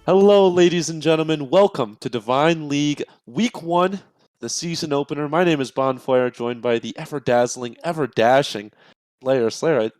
Hello, ladies and gentlemen. Welcome to Divine League Week 1, the season opener. My name is Bonfire, joined by the ever-dazzling, ever-dashing Slayer.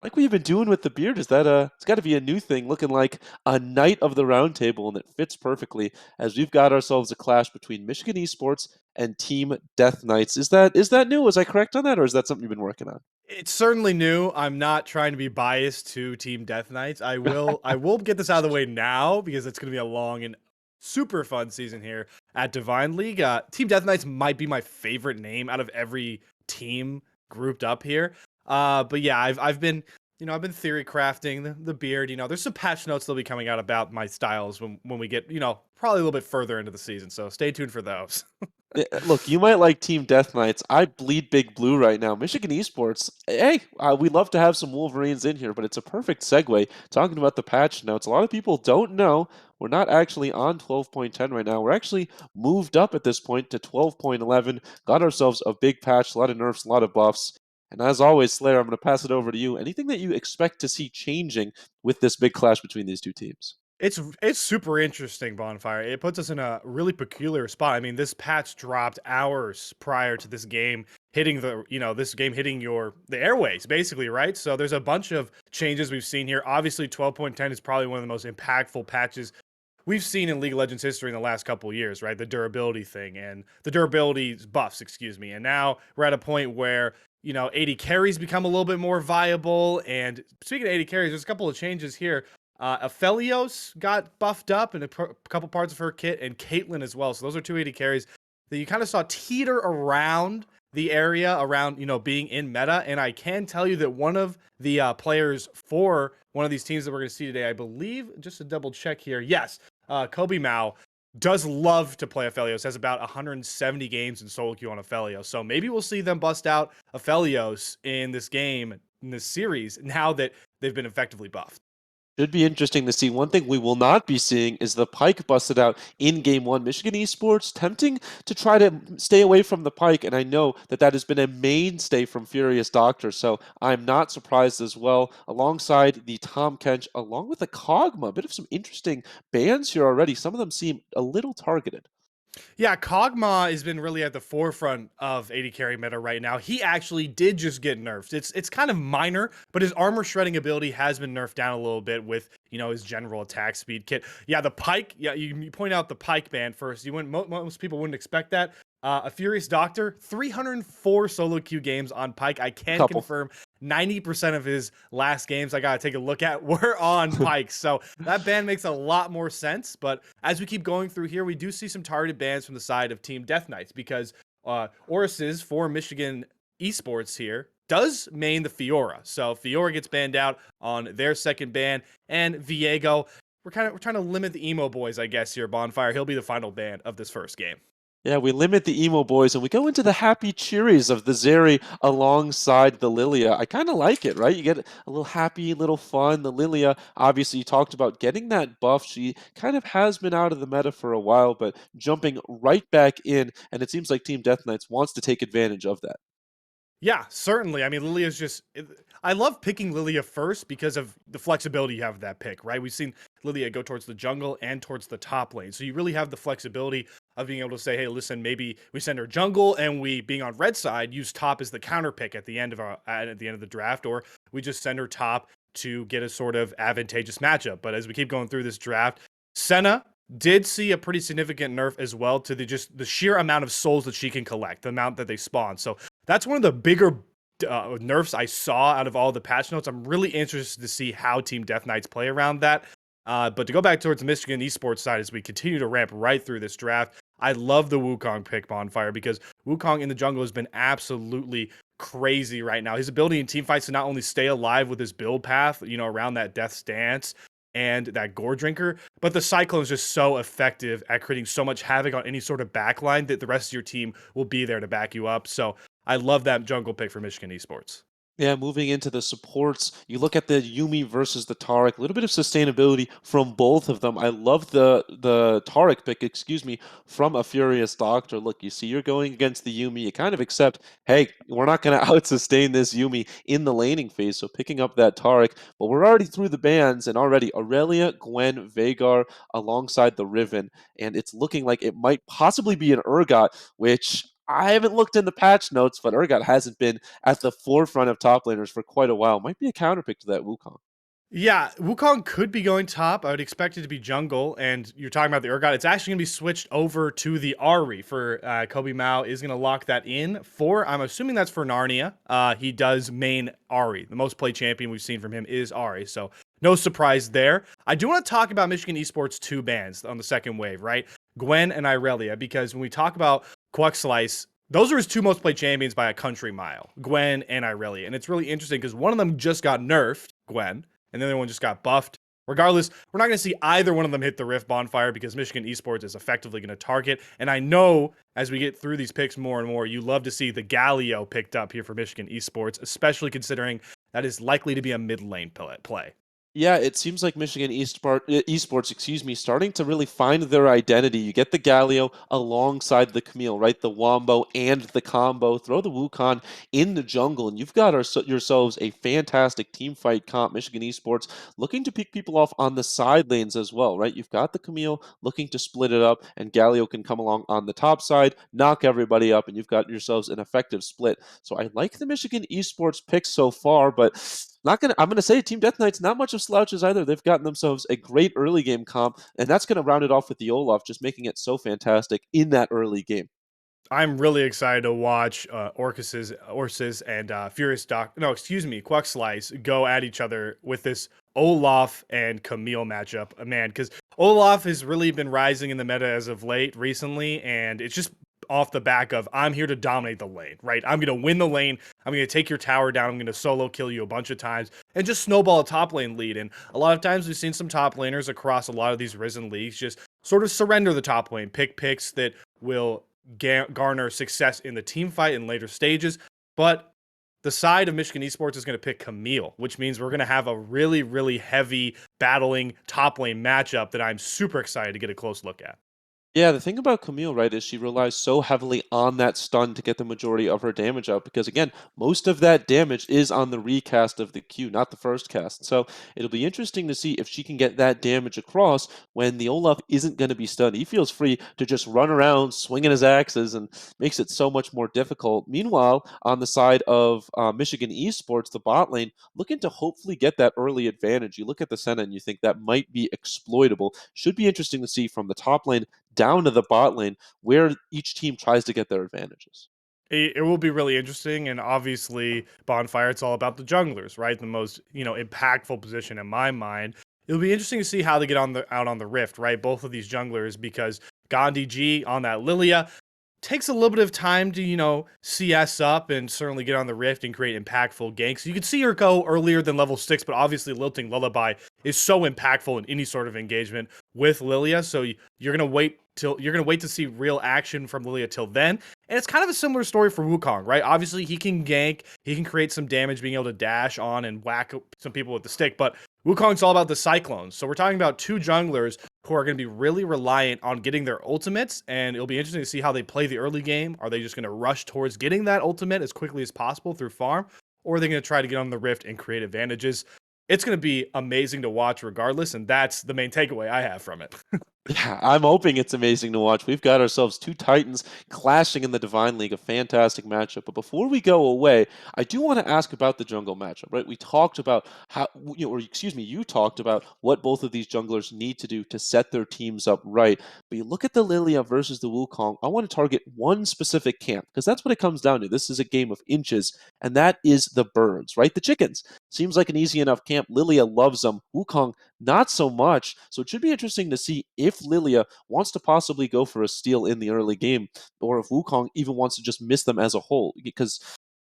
Like we've been doing with the beard, it's got to be a new thing, looking like a knight of the round table, and it fits perfectly as we've got ourselves a clash between Michigan Esports and Team Death Knights. Is that new? Was I correct on that, or is that something you've been working on? It's certainly new. I'm not trying to be biased to Team Death Knights. I will get this out of the way now because it's going to be a long and super fun season here at Divine League. Team Death Knights might be my favorite name out of every team grouped up here. But yeah, I've been theory crafting the beard. There's some patch notes that'll be coming out about my styles when we get probably a little bit further into the season. So stay tuned for those. Look, you might like Team Death Knights. I bleed big blue right now. Michigan Esports, hey, we love to have some Wolverines in here, but it's a perfect segue talking about the patch notes. A lot of people don't know we're not actually on 12.10 right now. We're actually moved up at this point to 12.11. Got ourselves a big patch, a lot of nerfs, a lot of buffs. And as always, Slayer, I'm going to pass it over to you. Anything that you expect to see changing with this big clash between these two teams? It's super interesting, Bonfire. It puts us in a really peculiar spot. I mean, this patch dropped hours prior to this game hitting the airways, basically, right? So there's a bunch of changes we've seen here. Obviously, 12.10 is probably one of the most impactful patches we've seen in League of Legends history in the last couple of years, right? The durability thing and the durability buffs, excuse me. And now we're at a point where, AD carries become a little bit more viable. And speaking of AD carries, there's a couple of changes here. Aphelios got buffed up in a couple parts of her kit, and Caitlyn as well. So those are two AD carries that you kind of saw teeter around the area around, being in meta. And I can tell you that one of the players for one of these teams that we're going to see today, I believe, just to double check here, yes, Kobe Mao does love to play Aphelios, has about 170 games in solo queue on Aphelios. So maybe we'll see them bust out Aphelios in this game, in this series, now that they've been effectively buffed. Should be interesting to see. One thing we will not be seeing is the Pike busted out in Game 1. Michigan Esports tempting to try to stay away from the Pike, and I know that that has been a mainstay from Furious Doctor, so I'm not surprised as well. Alongside the Tom Kench, along with the Kog'Maw, a bit of some interesting bans here already. Some of them seem a little targeted. Yeah, Kog'Maw has been really at the forefront of AD carry meta right now. He actually did just get nerfed. It's kind of minor, but his armor shredding ability has been nerfed down a little bit with his general attack speed kit. Yeah, the Pike. Yeah, you point out the Pike ban first. You wouldn't most people wouldn't expect that. A Furious Doctor, 304 solo queue games on Pike. I can Couple. confirm 90% of his last games I gotta take a look at were on Pike. So that ban makes a lot more sense. But as we keep going through here, we do see some targeted bans from the side of Team Death Knights because Oris's for Michigan Esports here does main the Fiora. So Fiora gets banned out on their second ban, and Viego. We're trying to limit the emo boys, I guess, here. Bonfire. He'll be the final ban of this first game. Yeah, we limit the emo boys and we go into the happy cheeries of the Zeri alongside the Lilia. I kind of like it, right? You get a little happy, little fun. The Lilia, obviously, you talked about getting that buff. She kind of has been out of the meta for a while, but jumping right back in, and it seems like Team Death Knights wants to take advantage of that. Yeah, certainly. I mean, Lilia's just. I love picking Lilia first because of the flexibility you have with that pick, right? We've seen Lilia go towards the jungle and towards the top lane. So you really have the flexibility of being able to say, hey, listen, maybe we send her jungle and we, being on red side, use top as the counter pick at the end of the draft, or we just send her top to get a sort of advantageous matchup. But as we keep going through this draft, Senna did see a pretty significant nerf as well to the sheer amount of souls that she can collect, the amount that they spawn. So that's one of the bigger nerfs I saw out of all the patch notes. I'm really interested to see how Team Death Knights play around that. But to go back towards the Michigan esports side as we continue to ramp right through this draft, I love the Wukong pick, Bonfire, because Wukong in the jungle has been absolutely crazy right now. His ability in team fights to not only stay alive with his build path, around that death stance and that gore drinker, but the cyclone is just so effective at creating so much havoc on any sort of backline that the rest of your team will be there to back you up. So I love that jungle pick for Michigan esports. Yeah, moving into the supports, you look at the Yumi versus the Taric, a little bit of sustainability from both of them. I love the Taric pick, excuse me, from a Furious Doctor. Look, you see, you're going against the Yumi. You kind of accept, hey, we're not going to out sustain this Yumi in the laning phase. So picking up that Taric, but we're already through the bans and already Aurelia, Gwen, Vhagar alongside the Riven, and it's looking like it might possibly be an Urgot, which I haven't looked in the patch notes, but Urgot hasn't been at the forefront of top laners for quite a while. Might be a counterpick to that Wukong. Yeah, Wukong could be going top. I would expect it to be jungle, and you're talking about the Urgot. It's actually going to be switched over to the Ahri for Kobe Mao is going to lock that in for, I'm assuming that's for Narnia. He does main Ahri. The most played champion we've seen from him is Ahri, so no surprise there. I do want to talk about Michigan Esports 2 bans on the second wave, right? Gwen and Irelia, because when we talk about Quack Slice, those are his two most played champions by a country mile, Gwen and Irelia. And it's really interesting because one of them just got nerfed, Gwen, and the other one just got buffed. Regardless, we're not going to see either one of them hit the Rift Bonfire because Michigan Esports is effectively going to target. And I know as we get through these picks more and more, you love to see the Galio picked up here for Michigan Esports, especially considering that is likely to be a mid lane play. Yeah, it seems like Michigan Esports, excuse me, starting to really find their identity. You get the Galio alongside the Camille, right? The Wombo and the combo. Throw the Wukong in the jungle, and you've got yourselves a fantastic team fight comp. Michigan Esports looking to pick people off on the side lanes as well, right? You've got the Camille looking to split it up, and Galio can come along on the top side, knock everybody up, and you've got yourselves an effective split. So I like the Michigan Esports pick so far, but not gonna. I'm gonna say Team Death Knight's not much of slouches either. They've gotten themselves a great early game comp, and that's gonna round it off with the Olaf, just making it so fantastic in that early game. I'm really excited to watch Orsis and Furious Doc. No, excuse me, Quack Slice go at each other with this Olaf and Camille matchup. Man, because Olaf has really been rising in the meta as of late recently, and it's just off the back of I'm here to dominate the lane, right? I'm gonna win the lane. I'm gonna take your tower down. I'm gonna solo kill you a bunch of times and just snowball a top lane lead. And a lot of times we've seen some top laners across a lot of these Risen leagues just sort of surrender the top lane, pick picks that will garner success in the team fight in later stages. But the side of Michigan Esports is going to pick Camille, which means we're going to have a really, really heavy battling top lane matchup that I'm super excited to get a close look at. Yeah, the thing about Camille, right, is she relies so heavily on that stun to get the majority of her damage out because, again, most of that damage is on the recast of the Q, not the first cast. So it'll be interesting to see if she can get that damage across when the Olaf isn't going to be stunned. He feels free to just run around swinging his axes and makes it so much more difficult. Meanwhile, on the side of Michigan Esports, the bot lane, looking to hopefully get that early advantage. You look at the Senna and you think that might be exploitable. Should be interesting to see from the top lane down to the bot lane where each team tries to get their advantages. It will be really interesting, and obviously, Bonfire, it's all about the junglers, right? The most, impactful position in my mind. It'll be interesting to see how they get out on the Rift, right? Both of these junglers, because Gandhi G on that Lilia takes a little bit of time to, CS up and certainly get on the Rift and create impactful ganks. You can see her go earlier than level 6, but obviously Lilting Lullaby is so impactful in any sort of engagement with Lilia. So you're gonna wait to see real action from Lilia till then. And it's kind of a similar story for Wukong, right? Obviously he can gank, he can create some damage being able to dash on and whack some people with the stick, but Wukong's all about the cyclones. So we're talking about two junglers who are going to be really reliant on getting their ultimates, and it'll be interesting to see how they play the early game. Are they just going to rush towards getting that ultimate as quickly as possible through farm, or are they going to try to get on the Rift and create advantages? It's going to be amazing to watch regardless, and that's the main takeaway I have from it. Yeah, I'm hoping it's amazing to watch. We've got ourselves two Titans clashing in the Divine League, a fantastic matchup. But before we go away, I do want to ask about the jungle matchup, right? We talked about how, or excuse me, you talked about what both of these junglers need to do to set their teams up right. But you look at the Lilia versus the Wukong, I want to target one specific camp because that's what it comes down to. This is a game of inches, and that is the birds, right? The chickens. Seems like an easy enough camp. Lilia loves them. Wukong not so much. So it should be interesting to see if Lilia wants to possibly go for a steal in the early game, or if Wukong even wants to just miss them as a whole, because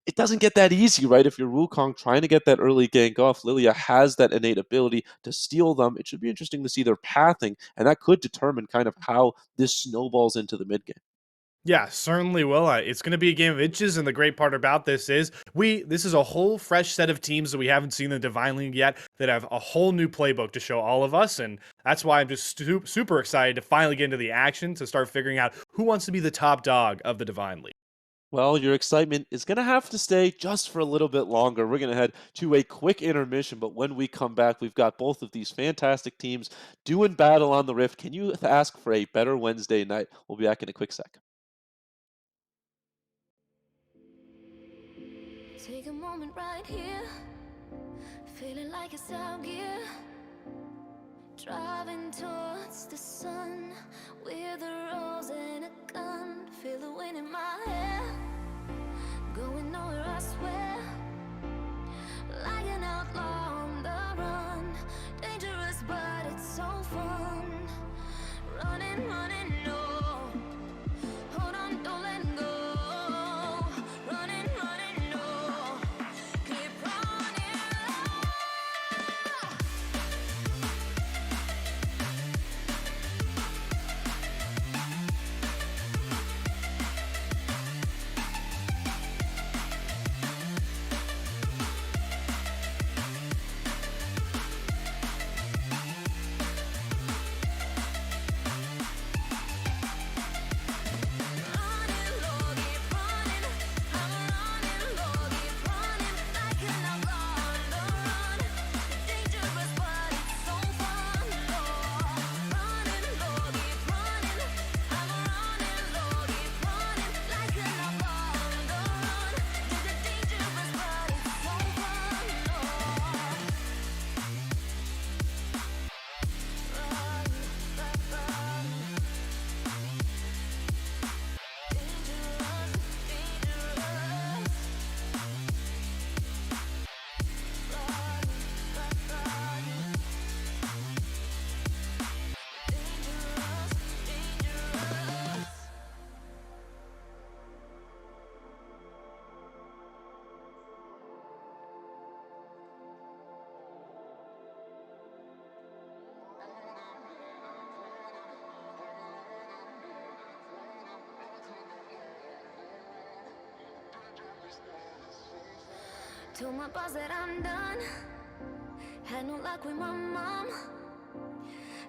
it doesn't get that easy, right? If you're Wukong trying to get that early gank off, Lilia has that innate ability to steal them. It should be interesting to see their pathing, and that could determine kind of how this snowballs into the mid game. Yeah, certainly will. It's going to be a game of inches, and the great part about this is this is a whole fresh set of teams that we haven't seen in the Divine League yet that have a whole new playbook to show all of us, and that's why I'm just super excited to finally get into the action to start figuring out who wants to be the top dog of the Divine League. Well, your excitement is going to have to stay just for a little bit longer. We're going to head to a quick intermission, but when we come back, we've got both of these fantastic teams doing battle on the Rift. Can you ask for a better Wednesday night? We'll be back in a quick sec. Take a moment right here, feeling like it's out gear. Driving towards the sun with a rose and a gun. Feel the wind in my hair, going nowhere I swear. Like an outlaw on the run, dangerous but it's so fun. Running, running, no. Hold on, don't let go. Running, running, no. Keep running. Told my boss that I'm done. Had no luck with my mom.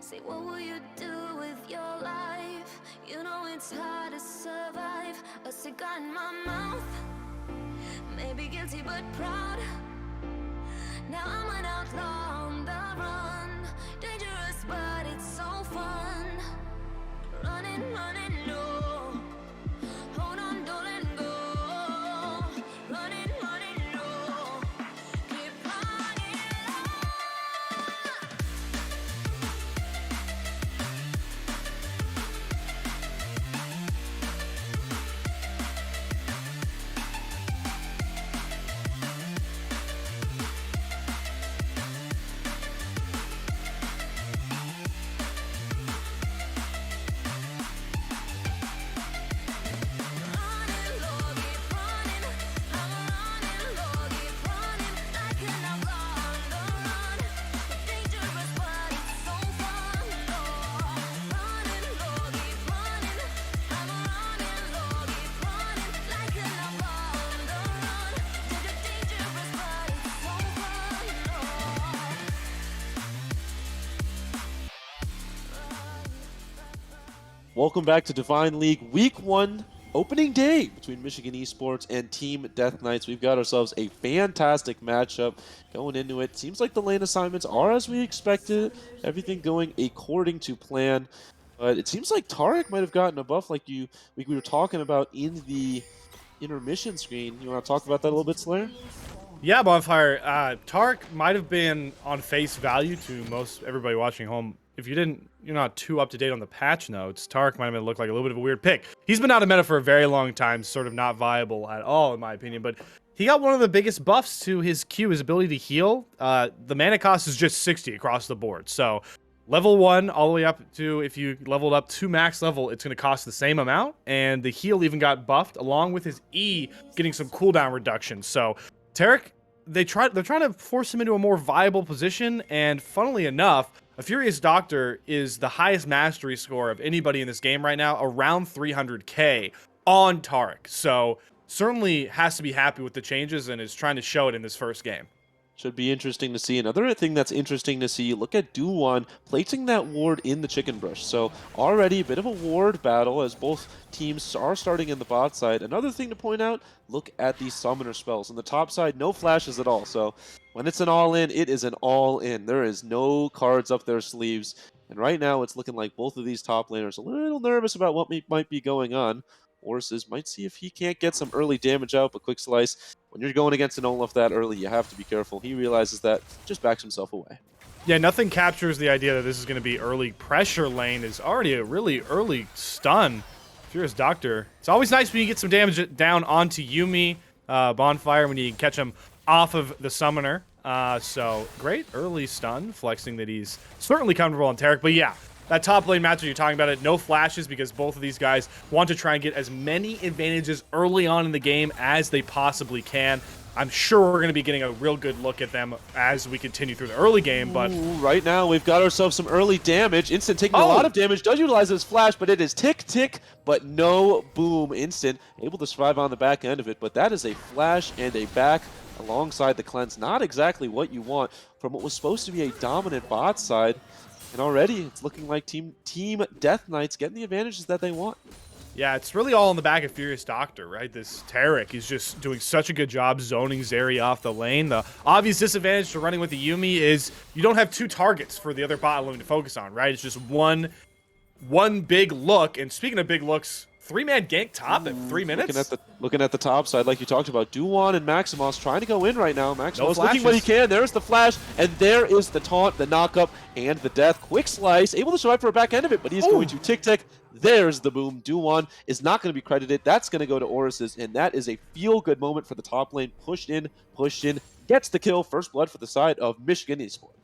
Say, what will you do with your life? You know it's hard to survive. A cigar in my mouth. Maybe guilty but proud. Now I'm an outlaw on the run. Dangerous but it's so fun. Running, running, no. Hold on, don't let go. Running, running, no. Keep running. Welcome back to Divine League Week 1 opening day between Michigan Esports and Team Death Knights. We've got ourselves a fantastic matchup going into it. Seems like the lane assignments are as we expected. Everything going according to plan. But it seems like Tarek might have gotten a buff like we were talking about in the intermission screen. You want to talk about that a little bit, Slayer? Yeah, Bonfire. Tark might have been on face value to most everybody watching home. If you're not too up to date on the patch notes, Tark might have looked like a little bit of a weird pick. He's been out of meta for a very long time, sort of not viable at all, in my opinion. But he got one of the biggest buffs to his Q, his ability to heal. The mana cost is just 60 across the board. So level 1 all the way up to, if you leveled up to max level, it's going to cost the same amount. And the heal even got buffed, along with his E getting some cooldown reduction. So Tarek, they're trying to force him into a more viable position, and funnily enough, A Furious Doctor is the highest mastery score of anybody in this game right now, around 300k on Tarek. So certainly has to be happy with the changes and is trying to show it in this first game. Should be interesting to see. Another thing that's interesting to see, look at Duwan placing that ward in the chicken brush. So already a bit of a ward battle as both teams are starting in the bot side. Another thing to point out, look at these summoner spells. On the top side, no flashes at all. So when it's an all-in, it is an all-in. There is no cards up their sleeves. And right now it's looking like both of these top laners a little nervous about what might be going on. Horses might see if he can't get some early damage out, but Quick Slice, when you're going against an Olaf that early, you have to be careful. He realizes that, just backs himself away. Yeah, nothing captures the idea that this is going to be early pressure lane. Is already a really early stun. Furious Doctor. It's always nice when you get some damage down onto Yuumi. Bonfire when you can catch him off of the summoner. So great early stun, flexing that he's certainly comfortable on Tarek. But yeah, that top lane match that you're talking about, it no flashes because both of these guys want to try and get as many advantages early on in the game as they possibly can. I'm sure we're going to be getting a real good look at them as we continue through the early game, but... Ooh, right now, we've got ourselves some early damage. Instant taking a lot of damage, does utilize his flash, but it is tick, tick, but no boom. Instant, able to survive on the back end of it, but that is a flash and a back alongside the cleanse. Not exactly what you want from what was supposed to be a dominant bot side. And already, it's looking like Team Death Knights getting the advantages that they want. Yeah, it's really all in the back of Furious Doctor, right? This Tarek is just doing such a good job zoning Zeri off the lane. The obvious disadvantage to running with the Yuumi is you don't have two targets for the other bot lane to focus on, right? It's just one big look. And speaking of big looks, 3-man gank top in 3 minutes. Looking at the top side, like you talked about, Duwan and Maximos trying to go in right now. Maximos looking what he can. There's the flash, and there is the taunt, the knockup, and the death. Quick Slice, able to survive for a back end of it, but he's going to tick. There's the boom. Duwan is not going to be credited. That's going to go to Orus's, and that is a feel-good moment for the top lane. Pushed in, gets the kill. First blood for the side of Michigan Esports.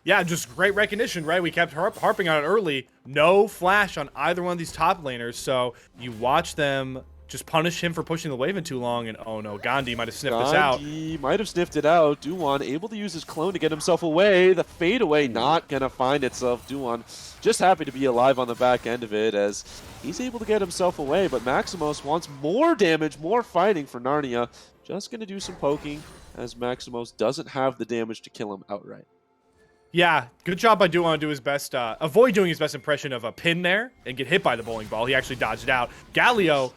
Yeah, just great recognition, right? We kept harping on it early. No flash on either one of these top laners, so you watch them just punish him for pushing the wave in too long, and oh no, Gandhi might have sniffed this out. Gandhi might have sniffed it out. Duwan able to use his clone to get himself away. The fadeaway not going to find itself. Duwan just happy to be alive on the back end of it as he's able to get himself away, but Maximos wants more damage, more fighting for Narnia. Just going to do some poking as Maximos doesn't have the damage to kill him outright. Yeah, good job by Duwan to do his best, avoid doing his best impression of a pin there and get hit by the bowling ball. He actually dodged it out. Galio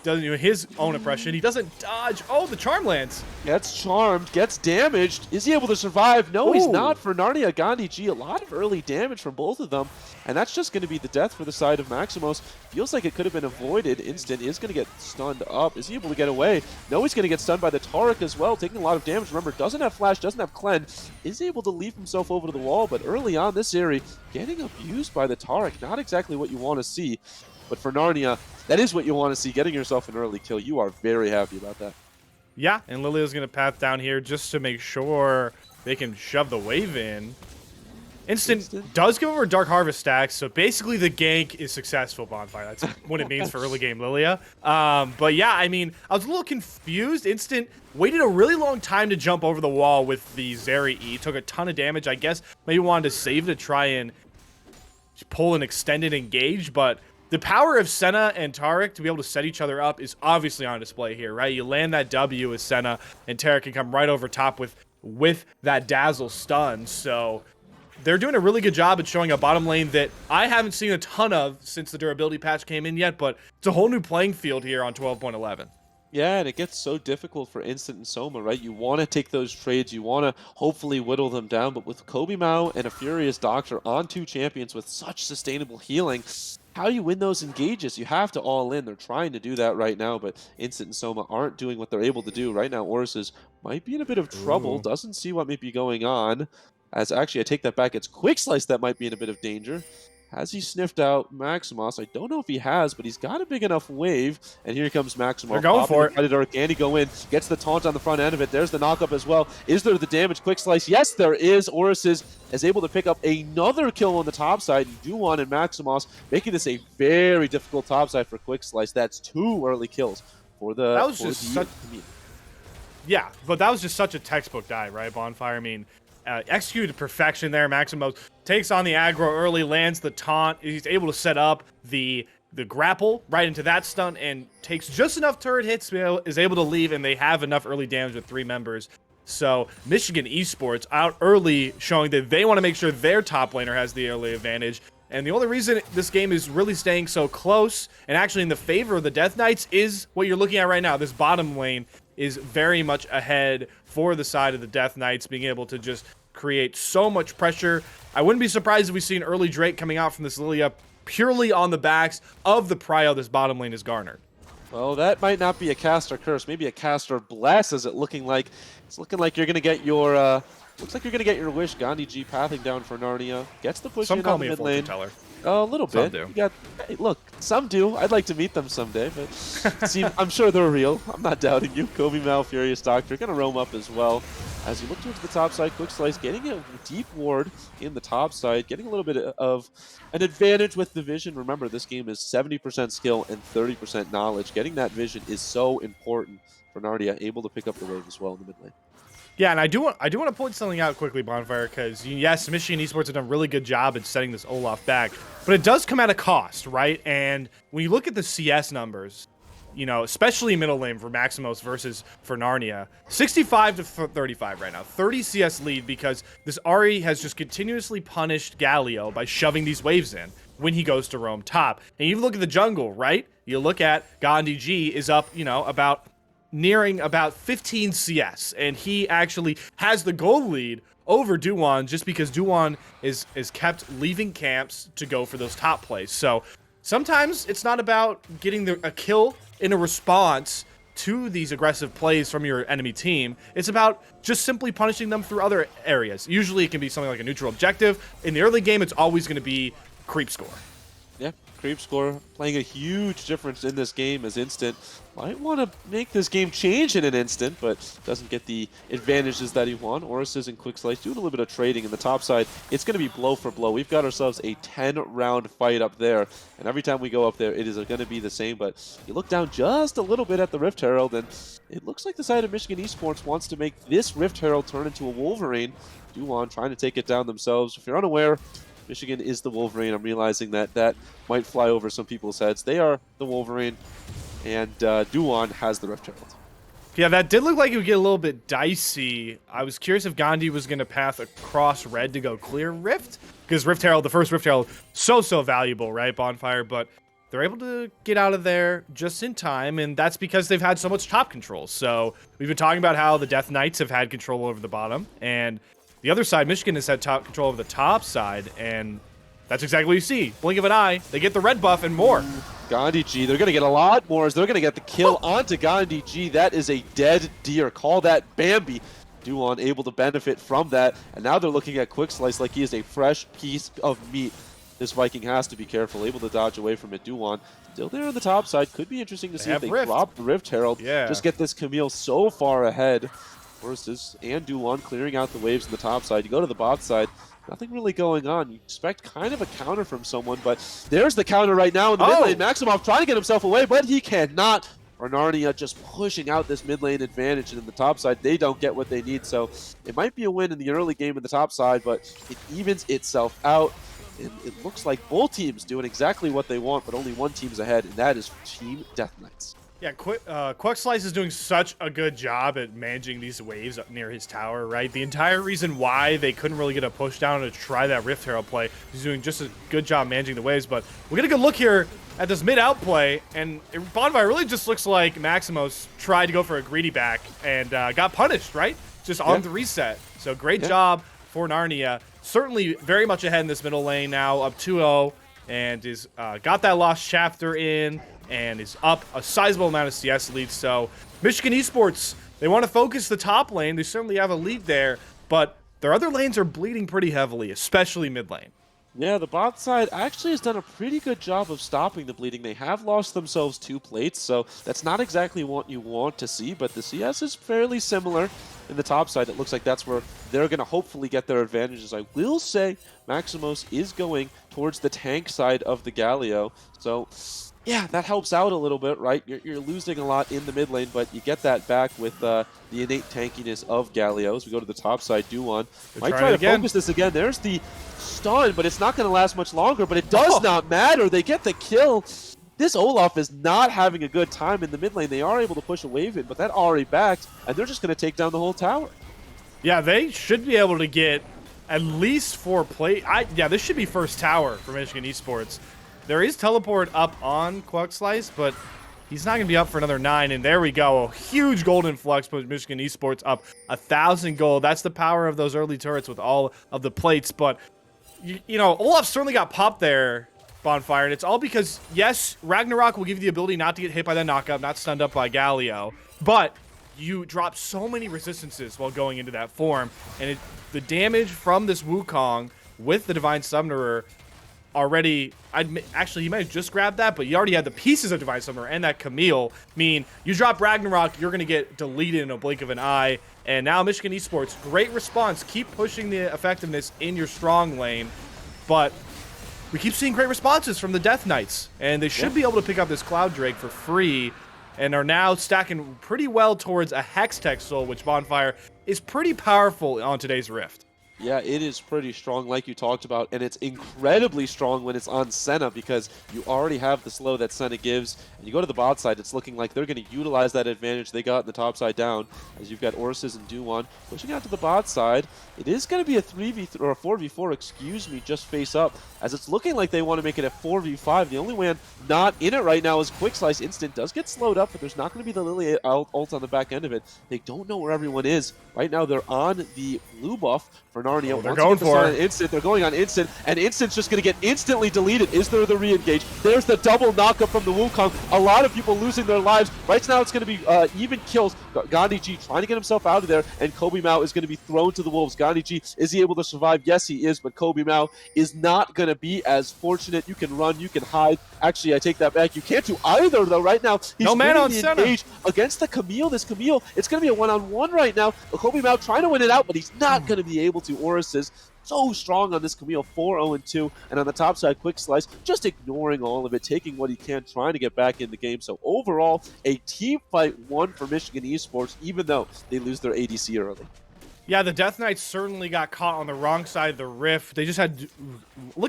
doesn't do his own impression. He doesn't dodge. Oh, the charm lands. Gets charmed, gets damaged. Is he able to survive? No, he's not for Narnia. Gandhi G, a lot of early damage from both of them. And that's just going to be the death for the side of Maximos. Feels like it could have been avoided. Instant is going to get stunned up. Is he able to get away? No, he's going to get stunned by the Tarek as well, taking a lot of damage. Remember, doesn't have flash, doesn't have cleanse. Is able to leap himself over to the wall, but early on this area, getting abused by the Tarek. Not exactly what you want to see. But for Narnia, that is what you want to see, getting yourself an early kill. You are very happy about that. Yeah, and Lilia's going to path down here just to make sure they can shove the wave in. Instant does give over Dark Harvest stacks, so basically the gank is successful, Bonfire. That's what it means for early game Lilia. But yeah, I mean, I was a little confused. Instant waited a really long time to jump over the wall with the Zeri E. Took a ton of damage. I guess maybe wanted to save to try and pull an extended engage, but the power of Senna and Tarek to be able to set each other up is obviously on display here, right? You land that W as Senna, and Tarek can come right over top with that Dazzle stun, so they're doing a really good job at showing a bottom lane that I haven't seen a ton of since the durability patch came in yet, but it's a whole new playing field here on 12.11. Yeah, and it gets so difficult for Instant and Soma, right? You want to take those trades, you want to hopefully whittle them down, but with Kobe Mao and a Furious Doctor on two champions with such sustainable healing, how do you win those engages? You have to all in. They're trying to do that right now, but Instant and Soma aren't doing what they're able to do. Right now, Orus might be in a bit of trouble, doesn't see what might be going on. As actually, I take that back, it's Quick Slice that might be in a bit of danger. Has he sniffed out Maximos? I don't know if he has, but he's got a big enough wave. And here comes Maximos. They're going for it. Dark, and he go in, gets the taunt on the front end of it. There's the knockup as well. Is there the damage? Quick Slice. Yes, there is. Orus is able to pick up another kill on the top side. Duwan and Maximos making this a very difficult top side for Quick Slice. That's 2 early kills for the. That was just such. Yeah, but that was just such a textbook dive, right, Bonfire? I mean, executed perfection there. Maximos takes on the aggro early, lands the taunt. He's able to set up the grapple right into that stun and takes just enough turret hits, is able to leave, and they have enough early damage with 3 members. So Michigan Esports out early, showing that they want to make sure their top laner has the early advantage. And the only reason this game is really staying so close and actually in the favor of the Death Knights is what you're looking at right now. This bottom lane is very much ahead for the side of the Death Knights, being able to just create so much pressure. I wouldn't be surprised if we see an early Drake coming out from this Lilia purely on the backs of the prio this bottom lane is garnered. Well, that might not be a cast or curse, maybe a cast or bless, is it looking like. It's looking like you're going to get your, looks like you're going to get your wish. Gandhi G pathing down for Narnia. Gets the push Some in call on me the a mid lane. fortune teller. A little bit. Some do. You got, hey, look, some do. I'd like to meet them someday, but I'm sure they're real. I'm not doubting you. Kobe Mal, Furious Doctor, going to roam up as well. As you look towards the top side, Quick Slice getting a deep ward in the top side, getting a little bit of an advantage with the vision. Remember, this game is 70% skill and 30% knowledge. Getting that vision is so important for Narnia, able to pick up the wave as well in the mid lane. Yeah, and I do want to point something out quickly, Bonfire, because yes, Michigan Esports have done a really good job at setting this Olaf back, but it does come at a cost, right? And when you look at the CS numbers, you know, especially middle lane for Maximos versus for Narnia, 65 to 35 right now, 30 CS lead because this Ahri has just continuously punished Galio by shoving these waves in when he goes to roam top. And you look at the jungle, right? You look at Gandhi G is up, you know, nearing about 15 CS, and he actually has the goal lead over Duan just because Duan is kept leaving camps to go for those top plays. So sometimes it's not about getting a kill in a response to these aggressive plays from your enemy team. It's about just simply punishing them through other areas. Usually it can be something like a neutral objective. In the early game, it's always going to be creep score. Yeah, creep score playing a huge difference in this game as Instant might want to make this game change in an instant, but doesn't get the advantages that he won. Oris and Quick Slice doing a little bit of trading in the top side. It's going to be blow for blow. We've got ourselves a 10-round fight up there, and every time we go up there, it is going to be the same. But you look down just a little bit at the Rift Herald, and it looks like the side of Michigan Esports wants to make this Rift Herald turn into a Wolverine. Duan trying to take it down themselves. If you're unaware, Michigan is the Wolverine. I'm realizing that might fly over some people's heads. They are the Wolverine, and Duan has the Rift Herald. Yeah, that did look like it would get a little bit dicey. I was curious if Gandhi was going to path across red to go clear Rift, because Rift Herald, the first Rift Herald, so valuable, right, Bonfire? But they're able to get out of there just in time, and that's because they've had so much top control. So we've been talking about how the Death Knights have had control over the bottom, and the other side, Michigan, has had top control over the top side, and that's exactly what you see. Blink of an eye, they get the red buff and more. Gandhi G, they're going to get a lot more as they're going to get the kill onto Gandhi G. That is a dead deer. Call that Bambi. Duan able to benefit from that, and now they're looking at Quick Slice like he is a fresh piece of meat. This Viking has to be careful, able to dodge away from it. Duan still there on the top side. Could be interesting to see if they drop the Rift Herald. Yeah. Just get this Camille so far ahead. Versus and Duan clearing out the waves on the top side. You go to the bot side, nothing really going on. You expect kind of a counter from someone, but there's the counter right now in the mid lane. Maximov trying to get himself away, but he cannot. Or Narnia just pushing out this mid lane advantage, and in the top side, they don't get what they need. So it might be a win in the early game in the top side, but it evens itself out. And it looks like both teams doing exactly what they want, but only one team's ahead, and that is Team Death Knights. Yeah, Quick Slice is doing such a good job at managing these waves up near his tower, right? The entire reason why they couldn't really get a push down to try that Rift Herald play, he's doing just a good job managing the waves. But we get a good look here at this mid-out play, and Bonfire really just looks like Maximos tried to go for a greedy back and got punished, right? Just on the reset. So great job for Narnia. Certainly very much ahead in this middle lane now, up 2-0, and is got that lost chapter in, and is up a sizable amount of CS leads. So Michigan Esports, they want to focus the top lane. They certainly have a lead there, but their other lanes are bleeding pretty heavily, especially mid lane. Yeah, the bot side actually has done a pretty good job of stopping the bleeding. They have lost themselves 2 plates, so that's not exactly what you want to see, but the CS is fairly similar in the top side. It looks like that's where they're going to hopefully get their advantages. I will say Maximos is going towards the tank side of the Galio, so Yeah, that helps out a little bit, right? You're losing a lot in the mid lane, but you get that back with the innate tankiness of Galio. As we go to the top side, Duan They're might trying try it to again. focus this again. There's the stun, but it's not going to last much longer, but it does Oh. not matter. They get the kill. This Olaf is not having a good time in the mid lane. They are able to push a wave in, but that already backed, and they're just going to take down the whole tower. Yeah, they should be able to get at least 4 play. Yeah, this should be first tower for Michigan Esports. There is teleport up on Quackslice, but he's not going to be up for another 9. And there we go. A huge golden flux puts Michigan Esports up 1,000 gold. That's the power of those early turrets with all of the plates. But, you know, Olaf certainly got popped there, Bonfire. And it's all because, yes, Ragnarok will give you the ability not to get hit by the knockup, not stunned up by Galio. But you drop so many resistances while going into that form. And the damage from this Wukong with the Divine Summoner already, actually, he might have just grabbed that, but you already had the pieces of Divine Summoner and that Camille. Mean you drop Ragnarok, you're going to get deleted in a blink of an eye. And now Michigan Esports, great response. Keep pushing the effectiveness in your strong lane. But we keep seeing great responses from the Death Knights. And they should be able to pick up this Cloud Drake for free. And are now stacking pretty well towards a Hextech Soul, which Bonfire is pretty powerful on today's Rift. Yeah, it is pretty strong like you talked about, and it's incredibly strong when it's on Senna because you already have the slow that Senna gives, and you go to the bot side, it's looking like they're going to utilize that advantage they got in the top side down, as you've got Orsis and Duan pushing out to the bot side. It is going to be a 3v3 or a 4v4, excuse me, just face up, as it's looking like they want to make it a 4v5. The only one not in it right now is Quickslice. Instant does get slowed up, but there's not going to be the Lily ult on the back end of it. They don't know where everyone is. Right now they're on the blue buff for Narnia. Oh, they're going for it. Instant. They're going on Instant, and Instant's just going to get instantly deleted. Is there the re-engage? There's the double knockup from the Wukong. A lot of people losing their lives. Right now it's going to be even kills. Gandhi G trying to get himself out of there, and Kobe Mao is going to be thrown to the wolves. Gandhi G, is he able to survive? Yes, he is, but Kobe Mao is not going to be as fortunate. You can run, you can hide. Actually, I take that back. You can't do either, though, right now. He's no man on the center. engage against the Camille. This Camille, it's going to be a one-on-one right now. Kobe Mao trying to win it out, but he's not going to be able to. Oris is so strong on this Camille, 4-0-2, and on the top side, Quickslice, just ignoring all of it, taking what he can, trying to get back in the game. So overall, a team fight won for Michigan Esports, even though they lose their ADC early. Yeah, the Death Knights certainly got caught on the wrong side of the rift. They just had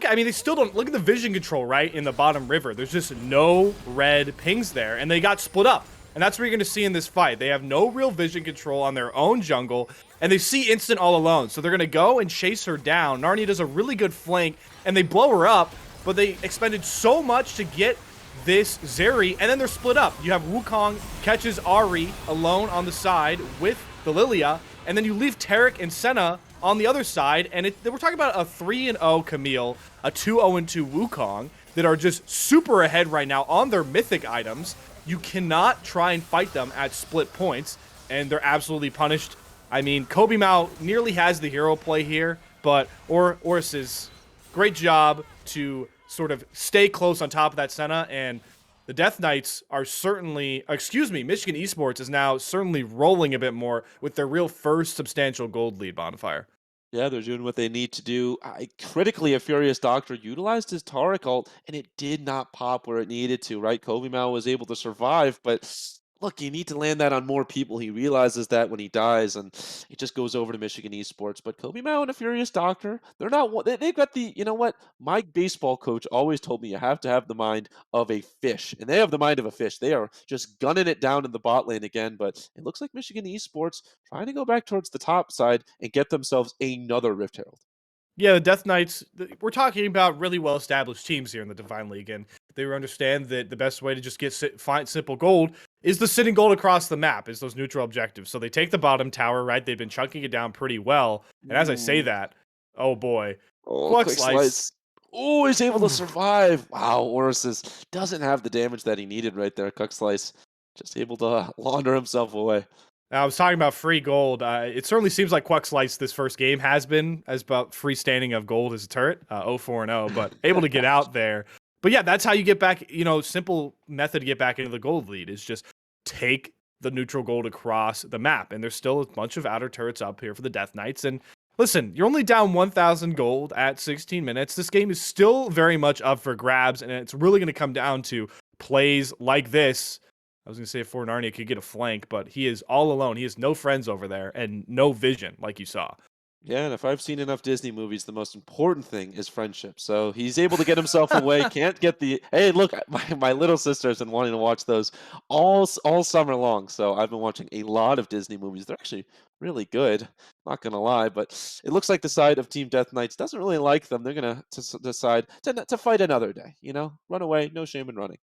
I mean, they still don't look at the vision control, right, in the bottom river. There's just no red pings there, and they got split up. And that's what you're going to see in this fight. They have no real vision control on their own jungle, and they see Instant all alone. So they're going to go and chase her down. Narnia does a really good flank, and they blow her up, but they expended so much to get this Zeri, and then they're split up. You have Wukong catches Ari alone on the side with the Lilia, and then you leave Tarek and Senna on the other side, and we're talking about a 3-0 Camille, a 2-0-2 Wukong that are just super ahead right now on their mythic items. You cannot try and fight them at split points, and they're absolutely punished. I mean, Kobe Mao nearly has the hero play here, but Oris's great job to sort of stay close on top of that Senna, and the Death Knights are certainly, Michigan Esports is now certainly rolling a bit more with their real first substantial gold lead, Bonfire. Yeah, they're doing what they need to do. Critically, a Furious Doctor utilized his Taric ult, and it did not pop where it needed to, right? Kobe Mao was able to survive, but look, you need to land that on more people. He realizes that when he dies, and it just goes over to Michigan Esports. But Kobe Mao and a Furious Doctor, they're not. They've got the. You know what? My baseball coach always told me you have to have the mind of a fish, and they have the mind of a fish. They are just gunning it down in the bot lane again. But it looks like Michigan Esports trying to go back towards the top side and get themselves another Rift Herald. Yeah, the Death Knights, we're talking about really well-established teams here in the Divine League, and they understand that the best way to just find simple gold is the sitting gold across the map, is those neutral objectives. So they take the bottom tower, right? They've been chunking it down pretty well, and as I say that, oh boy. Quickslice. Oh, he's able to survive. Wow, Oris doesn't have the damage that he needed right there. Quickslice just able to launder himself away. Now, I was talking about free gold. It certainly seems like Quackslice this first game has been as about freestanding of gold as a turret, 0-4-0, but able to get out there. But yeah, that's how you get back, simple method to get back into the gold lead is just take the neutral gold across the map. And there's still a bunch of outer turrets up here for the Death Knights. And listen, you're only down 1,000 gold at 16 minutes. This game is still very much up for grabs, and it's really going to come down to plays like this. I was going to say for Narnia could get a flank, but he is all alone. He has no friends over there and no vision, like you saw. Yeah, and if I've seen enough Disney movies, the most important thing is friendship. So he's able to get himself away. Can't get the hey, look, my little sister has been wanting to watch those all summer long. So I've been watching a lot of Disney movies. They're actually really good. Not gonna lie, but it looks like the side of Team Death Knights doesn't really like them. They're gonna decide to fight another day. Run away. No shame in running.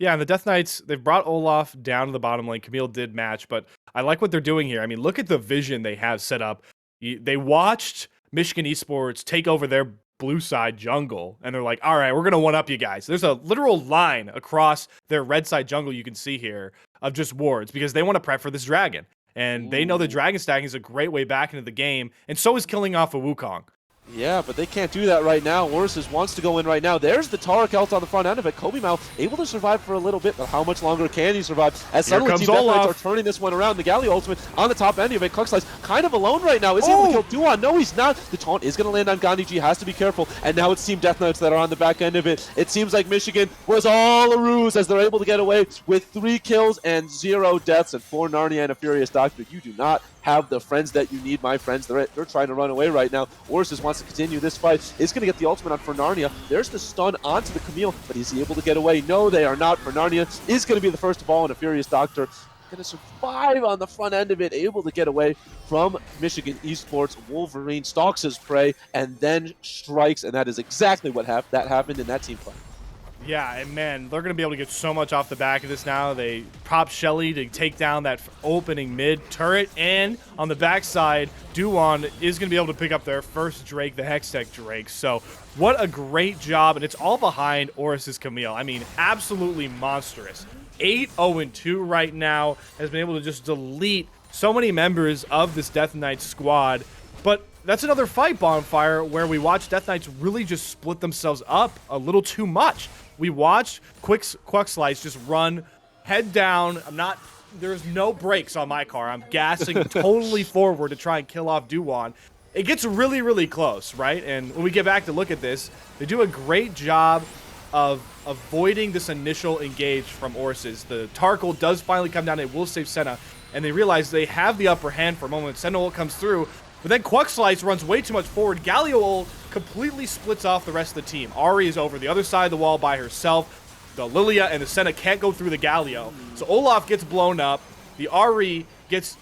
Yeah, and the Death Knights, they've brought Olaf down to the bottom lane. Camille did match, but I like what they're doing here. I mean, look at the vision they have set up. They watched Michigan Esports take over their blue side jungle, and they're like, all right, we're going to one-up you guys. There's a literal line across their red side jungle you can see here of just wards because they want to prep for this dragon. And they know the dragon stacking is a great way back into the game, and so is killing off a Wukong. Yeah, but they can't do that right now. Orsis wants to go in right now. There's the Tara Kelt on the front end of it. Kobe Mao able to survive for a little bit, but how much longer can he survive? As Here suddenly comes Team Death Knights Olaf. are turning this one around. The Galio ultimate on the top end of it. Cluckslice kind of alone right now. Is he able to kill Duan? No, he's not. The taunt is going to land on Gandhi G. Has to be careful. And now it's Team Death Knights that are on the back end of it. It seems like Michigan was all a ruse as they're able to get away with 3 kills and 0 deaths. And for Narnia and a Furious Doctor, you do not have the friends that you need, my friends. They're trying to run away right now. Orsis wants to continue this fight. Is going to get the ultimate on for Narnia. There's the stun onto the Camille, but is he able to get away? No, they are not. For Narnia is going to be the first of all, and a Furious Doctor going to survive on the front end of it, able to get away from Michigan Esports. Wolverine stalks his prey and then strikes, and that is exactly what happened in that team fight. Yeah, and man, they're going to be able to get so much off the back of this now. They pop Shelly to take down that opening mid turret, and on the backside, Duan is going to be able to pick up their first Drake, the Hextech Drake. So what a great job, and it's all behind Oris's Camille. I mean, absolutely monstrous. 8-0-2 right now, has been able to just delete so many members of this Death Knight squad, but that's another fight, Bonfire, where we watched Death Knights really just split themselves up a little too much. We watched Quackslice just run head down. There's no brakes on my car. I'm gassing totally forward to try and kill off Duan. It gets really, really close, right? And when we get back to look at this, they do a great job of avoiding this initial engage from Orsis. The Tarkle does finally come down. It will save Senna, and they realize they have the upper hand for a moment. Senna ult comes through, but then Quackslice runs way too much forward. Galio ult completely splits off the rest of the team. Ari is over the other side of the wall by herself. The Lilia and the Senna can't go through the Galio. So Olaf gets blown up. The Ari has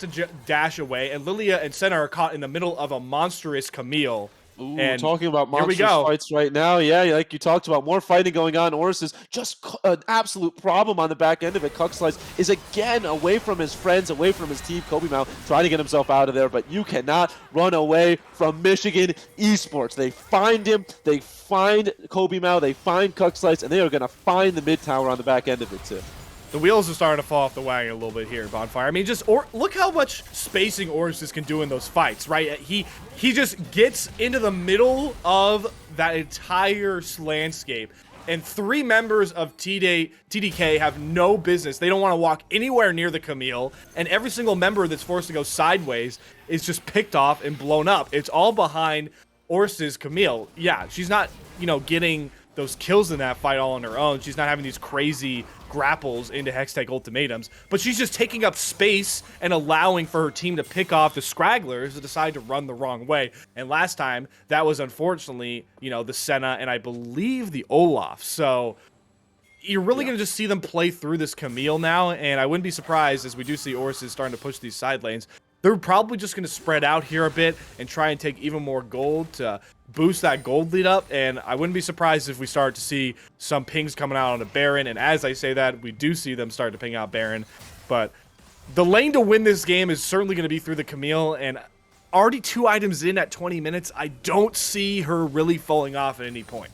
to dash away, and Lilia and Senna are caught in the middle of a monstrous Camille. Ooh, and talking about here we monstrous go. fights right now. Yeah, like you talked about, more fighting going on. Oris is just an absolute problem on the back end of it. Cuckslice is again away from his friends, away from his team. Kobe Mao trying to get himself out of there, but you cannot run away from Michigan Esports. They find him, they find Kobe Mao, they find Cuckslice, and they are going to find the mid tower on the back end of it too. The wheels are starting to fall off the wagon a little bit here, Bonfire. I mean, look how much spacing Orsis can do in those fights, right? He just gets into the middle of that entire landscape, and 3 members of TDK have no business. They don't want to walk anywhere near the Camille, and every single member that's forced to go sideways is just picked off and blown up. It's all behind Orsis Camille. Yeah, she's not, getting those kills in that fight all on her own. She's not having these crazy grapples into Hextech ultimatums, but she's just taking up space and allowing for her team to pick off the scragglers that decide to run the wrong way. And last time, that was unfortunately, the Senna and I believe the Olaf. So you're really going to just see them play through this Camille now, and I wouldn't be surprised as we do see Orsis starting to push these side lanes. They're probably just going to spread out here a bit and try and take even more gold to boost that gold lead up, and I wouldn't be surprised if we start to see some pings coming out on a Baron, and as I say that, we do see them start to ping out Baron, but the lane to win this game is certainly going to be through the Camille, and already 2 items in at 20 minutes, I don't see her really falling off at any point.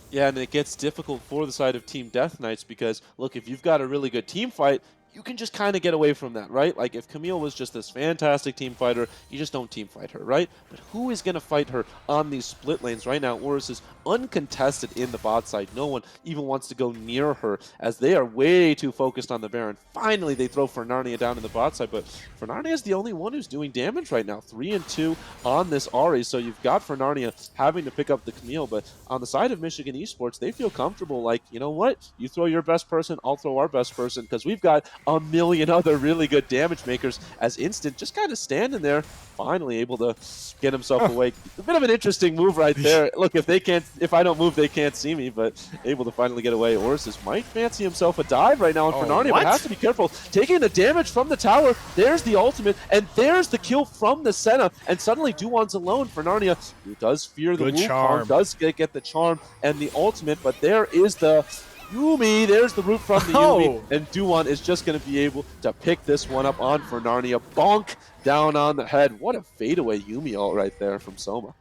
Yeah, and it gets difficult for the side of Team Death Knights because, look, if you've got a really good team fight, you can just kind of get away from that, right? Like if Camille was just this fantastic team fighter, you just don't team fight her, right? But who is going to fight her on these split lanes right now? Horus is uncontested in the bot side. No one even wants to go near her as they are way too focused on the Baron. Finally, they throw Fernarnia down in the bot side, but Fernarnia is the only one who's doing damage right now. 3 and 2 on this Ahri, so you've got Fernarnia having to pick up the Camille, but on the side of Michigan Esports, they feel comfortable like, you know what? You throw your best person, I'll throw our best person, because we've got a million other really good damage makers as Instant just kind of standing there, finally able to get himself away. A bit of an interesting move right there. Look, if I don't move, they can't see me, but able to finally get away. Orsis might fancy himself a dive right now on Fernarnia, but has to be careful. Taking the damage from the tower, there's the ultimate, and there's the kill from the Senna, and suddenly Duan's alone. Fernarnia, who does fear the Wukong, does get the charm and the ultimate, but there is the Yuumi, there's the root from the Yuumi, and Duan is just going to be able to pick this one up on Fernarnia. Bonk down on the head. What a fadeaway Yuumi ult right there from Soma.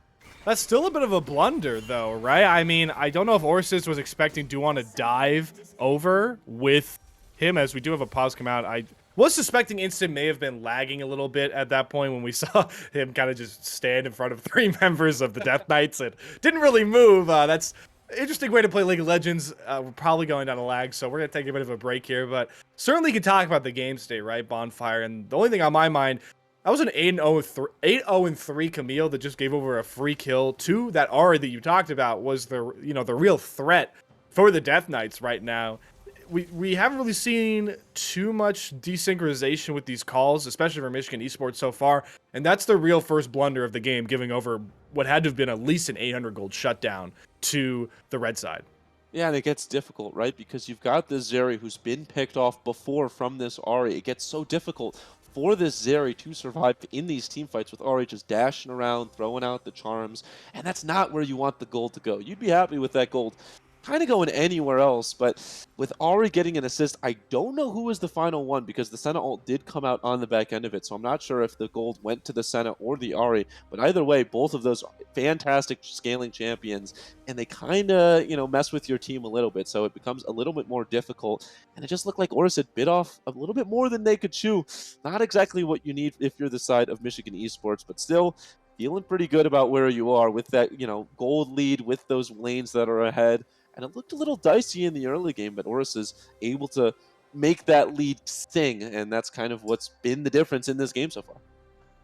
That's still a bit of a blunder, though, right? I mean, I don't know if Orsis was expecting Duan to dive over with him, as we do have a pause come out. I was suspecting Instant may have been lagging a little bit at that point when we saw him kind of just stand in front of 3 members of the Death Knights and didn't really move. That's interesting way to play League of Legends. We're probably going down a lag, so we're going to take a bit of a break here, but certainly can talk about the game state, right, Bonfire? And the only thing on my mind, that was an 8-0-3 Camille that just gave over a free kill to that Ahri that you talked about was the real threat for the Death Knights right now. We haven't really seen too much desynchronization with these calls, especially for Michigan Esports so far, and that's the real first blunder of the game, giving over what had to have been at least an 800 gold shutdown to the red side. Yeah, and it gets difficult, right? Because you've got this Zeri who's been picked off before from this Ahri. It gets so difficult for this Zeri to survive in these team fights with Ahri just dashing around, throwing out the charms, and that's not where you want the gold to go. You'd be happy with that gold kind of going anywhere else, but with Ahri getting an assist, I don't know who was the final one because the Senna ult did come out on the back end of it, so I'm not sure if the gold went to the Senna or the Ahri, but either way, both of those fantastic scaling champions, and they kind of, mess with your team a little bit, so it becomes a little bit more difficult, and it just looked like Orus had bit off a little bit more than they could chew. Not exactly what you need if you're the side of Michigan Esports, but still feeling pretty good about where you are with that, gold lead with those lanes that are ahead. And it looked a little dicey in the early game, but Orus is able to make that lead sting, and that's kind of what's been the difference in this game so far.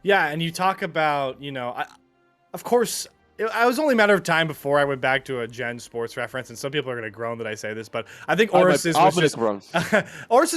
Yeah, and you talk about, of course, I was only a matter of time before I went back to a Gen Sports reference, and some people are going to groan that I say this, but I think Orus is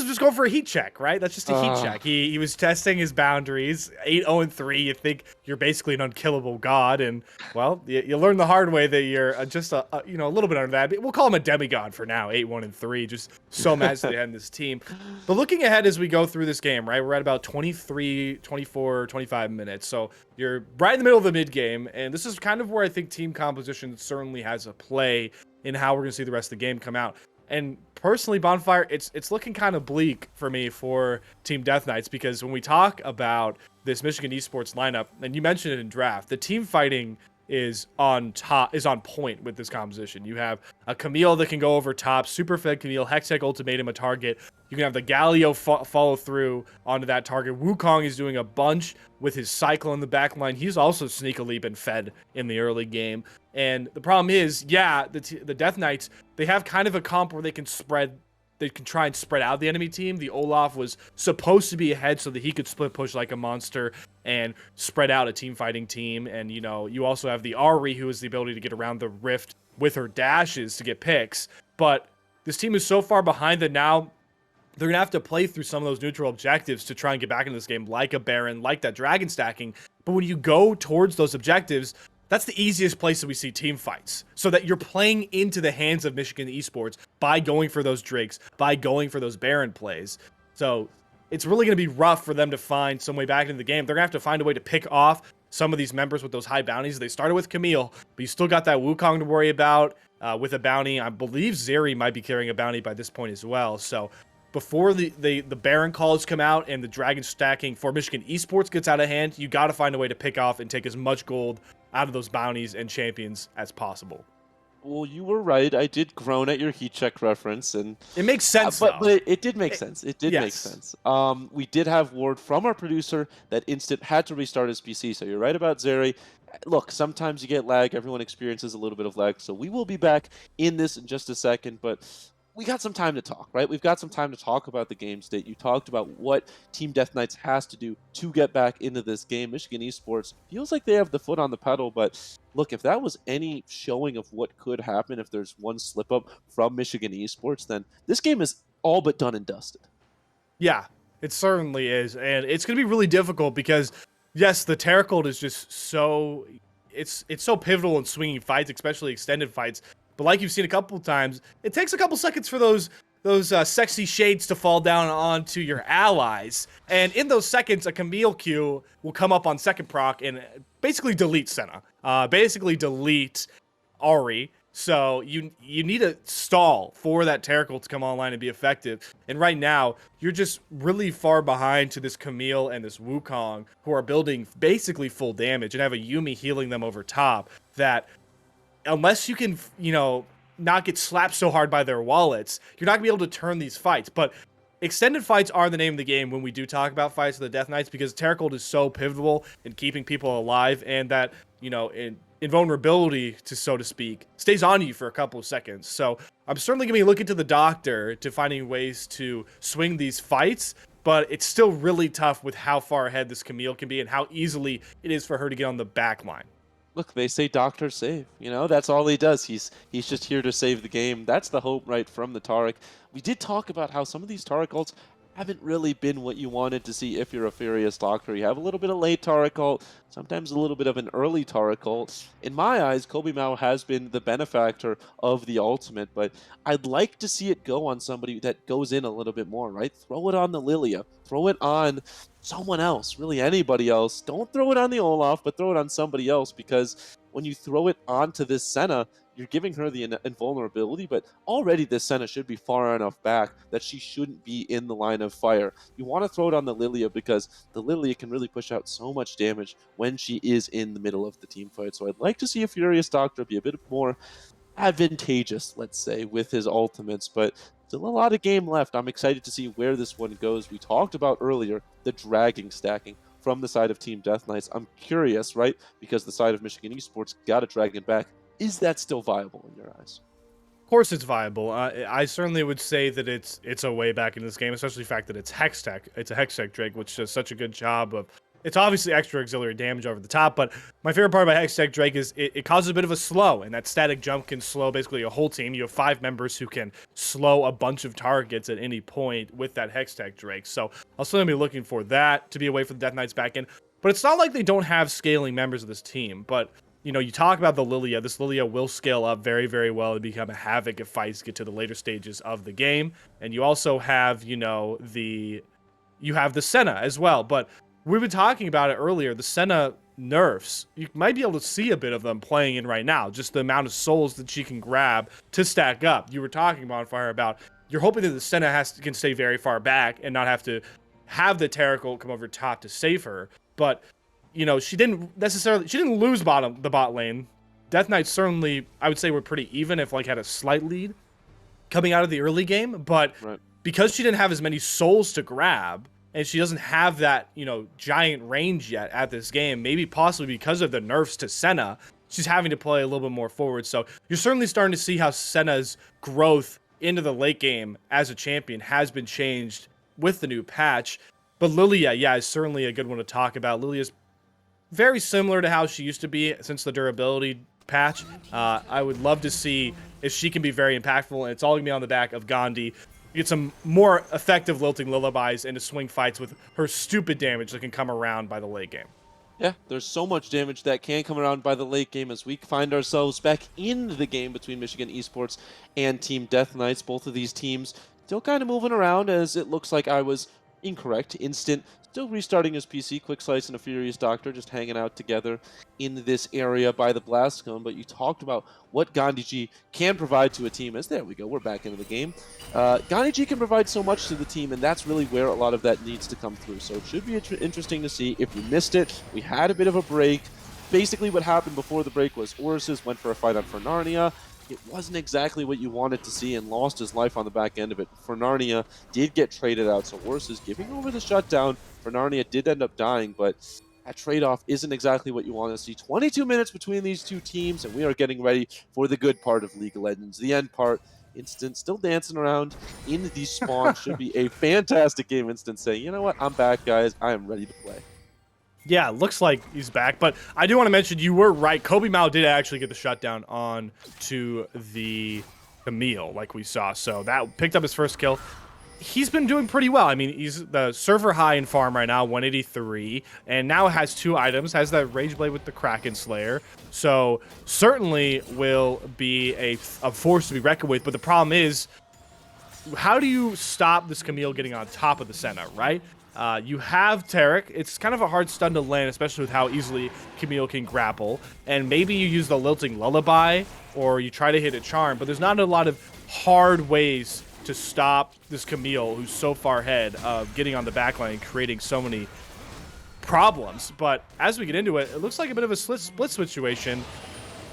just going for a heat check, right? That's just a heat check. He was testing his boundaries. 8-0-3, you think you're basically an unkillable god, and well, you learn the hard way that you're just a little bit under that. We'll call him a demigod for now. 8-1-3, just so mad that they had this team. But looking ahead as we go through this game, right? We're at about 23, 24, 25 minutes, so you're right in the middle of the mid game, and this is kind of where I think team composition certainly has a play in how we're going to see the rest of the game come out. And personally, Bonfire, it's looking kind of bleak for me for Team Death Knights, because when we talk about this Michigan Esports lineup, and you mentioned it in draft, the team fighting is on point with this composition. You have a Camille that can go over top, super fed Camille, Hextech ultimatum a target. You can have the Galio follow through onto that target. Wukong is doing a bunch with his cycle in the back line. He's also sneakily been fed in the early game. And the problem is, the Death Knights, they have kind of a comp where they can try and spread out the enemy team. The Olaf was supposed to be ahead so that he could split push like a monster and spread out a team fighting team. And, you also have the Ahri, who has the ability to get around the rift with her dashes to get picks. But this team is so far behind that now they're going to have to play through some of those neutral objectives to try and get back into this game, like a Baron, like that dragon stacking. But when you go towards those objectives, that's the easiest place that we see team fights, so that you're playing into the hands of Michigan Esports by going for those Drakes, by going for those Baron plays. So it's really going to be rough for them to find some way back into the game. They're going to have to find a way to pick off some of these members with those high bounties. They started with Camille, but you still got that Wukong to worry about with a bounty. I believe Zeri might be carrying a bounty by this point as well. So before the Baron calls come out and the dragon stacking for Michigan Esports gets out of hand, you got to find a way to pick off and take as much gold out of those bounties and champions as possible. Well, you were right. I did groan at your heat check reference, and It makes sense but though. it did make It- sense. It did make yes. sense. We did have word from our producer that Instant had to restart his PC. So you're right about Zeri. Look, sometimes you get lag. Everyone experiences a little bit of lag. So we will be back in this in just a second, but we got some time to talk, right? We've got some time to talk about the game state. You talked about what Team Death Knights has to do to get back into this game. Michigan Esports feels like they have the foot on the pedal, but look, if that was any showing of what could happen if there's one slip up from Michigan Esports, then this game is all but done and dusted. Yeah, it certainly is, and it's going to be really difficult because, yes, the Terror Cult is just so it's so pivotal in swinging fights, especially extended fights. But like you've seen a couple times, it takes a couple seconds for those sexy shades to fall down onto your allies, and in those seconds, a Camille Q will come up on second proc and basically delete Senna, basically delete Ari. So you need to stall for that Terror Cult to come online and be effective. And right now, you're just really far behind to this Camille and this Wukong, who are building basically full damage and have a Yumi healing them over top. That unless you can, not get slapped so hard by their wallets, you're not gonna be able to turn these fights. But extended fights are the name of the game when we do talk about fights of the Death Knights, because Terror Cult is so pivotal in keeping people alive, and that, in invulnerability, so to speak, stays on you for a couple of seconds. So I'm certainly going to be looking to the doctor to finding ways to swing these fights, but it's still really tough with how far ahead this Camille can be and how easily it is for her to get on the back line. Look, they say doctor save. That's all he does. He's just here to save the game. That's the hope, right, from the Taric. We did talk about how some of these Taric ults haven't really been what you wanted to see if you're a Furious Doctor. You have a little bit of late Taric ult, sometimes a little bit of an early Taric ult. In my eyes, Kobe Mao has been the benefactor of the ultimate, but I'd like to see it go on somebody that goes in a little bit more, right? Throw it on the Lilia. Throw it on someone else, really anybody else. Don't throw it on the Olaf, but throw it on somebody else, because when you throw it onto this Senna, you're giving her the invulnerability, but already this Senna should be far enough back that she shouldn't be in the line of fire. You want to throw it on the Lilia because the Lilia can really push out so much damage when she is in the middle of the team fight. So I'd like to see a Furious Doctor be a bit more advantageous, let's say, with his ultimates, but still a lot of game left. I'm excited to see where this one goes. We talked about earlier the dragging stacking from the side of Team Death Knights. I'm curious, right? Because the side of Michigan Esports got a dragon back. Is that still viable in your eyes? Of course it's viable. I certainly would say that it's a way back in this game, especially the fact that it's Hextech. It's a Hextech Drake, which does such a good job of... It's obviously extra auxiliary damage over the top, but my favorite part about Hextech Drake is it causes a bit of a slow, and that static jump can slow basically a whole team. You have 5 members who can slow a bunch of targets at any point with that Hextech Drake. So I'll still be looking for that to be a way for the Death Knights back in. But it's not like they don't have scaling members of this team, but... you talk about the Lilia. This Lilia will scale up very, very well and become a havoc if fights get to the later stages of the game. And you also have, the Senna as well. But we've been talking about it earlier. The Senna nerfs, you might be able to see a bit of them playing in right now. Just the amount of souls that she can grab to stack up. You were talking, Bonfire, about you're hoping that the Senna can stay very far back and not have to have the Terror Cult come over top to save her. But she didn't lose the bot lane. Death Knights certainly, I would say, were pretty even, if had a slight lead coming out of the early game. But Right. Because she didn't have as many souls to grab, and she doesn't have that, giant range yet at this game, maybe possibly because of the nerfs to Senna, she's having to play a little bit more forward. So you're certainly starting to see how Senna's growth into the late game as a champion has been changed with the new patch. But Lilia, is certainly a good one to talk about. Lilia's very similar to how she used to be since the durability patch. I would love to see if she can be very impactful, and it's all going to be on the back of Gandhi. Get some more effective lilting lullabies into swing fights with her stupid damage that can come around by the late game. Yeah, there's so much damage that can come around by the late game as we find ourselves back in the game between Michigan Esports and Team Death Knights. Both of these teams still kind of moving around, as it looks like I was incorrect. Instant still restarting his PC. Quick Slice and a Furious Doctor just hanging out together in this area by the Blast Cone. But you talked about what Gandhi can provide to a team. As there we go, we're back into the game. Gandhi can provide so much to the team, and that's really where a lot of that needs to come through. So it should be interesting to see. If you missed it, we had a bit of a break. Basically what happened before the break was Oruses went for a fight on Fernarnia. it wasn't exactly what you wanted to see and lost his life on the back end of it. For Narnia did get traded out, so Horus is giving over the shutdown. For Narnia did end up dying, but that trade-off isn't exactly what you want to see. 22 minutes between these two teams, and we are getting ready for the good part of League of Legends, the end part. Instant still dancing around in the spawn. Should be a fantastic game. Instant saying, you know what, I'm back, guys. I am ready to play. Yeah, looks like he's back, but I do want to mention you were right. Kobe Mao did actually get the shutdown on to the Camille, like we saw. So that picked up his first kill. He's been doing pretty well. I mean, he's the server high in farm right now, 183, and now has 2 items, has that Rage Blade with the Kraken Slayer. So certainly will be a force to be reckoned with, but the problem is, how do you stop this Camille getting on top of the Senna, right? You have Tarek. It's kind of a hard stun to land, especially with how easily Camille can grapple. And maybe you use the Lilting Lullaby, or you try to hit a Charm, but there's not a lot of hard ways to stop this Camille, who's so far ahead of getting on the backline and creating so many problems. But as we get into it, it looks like a bit of a split situation.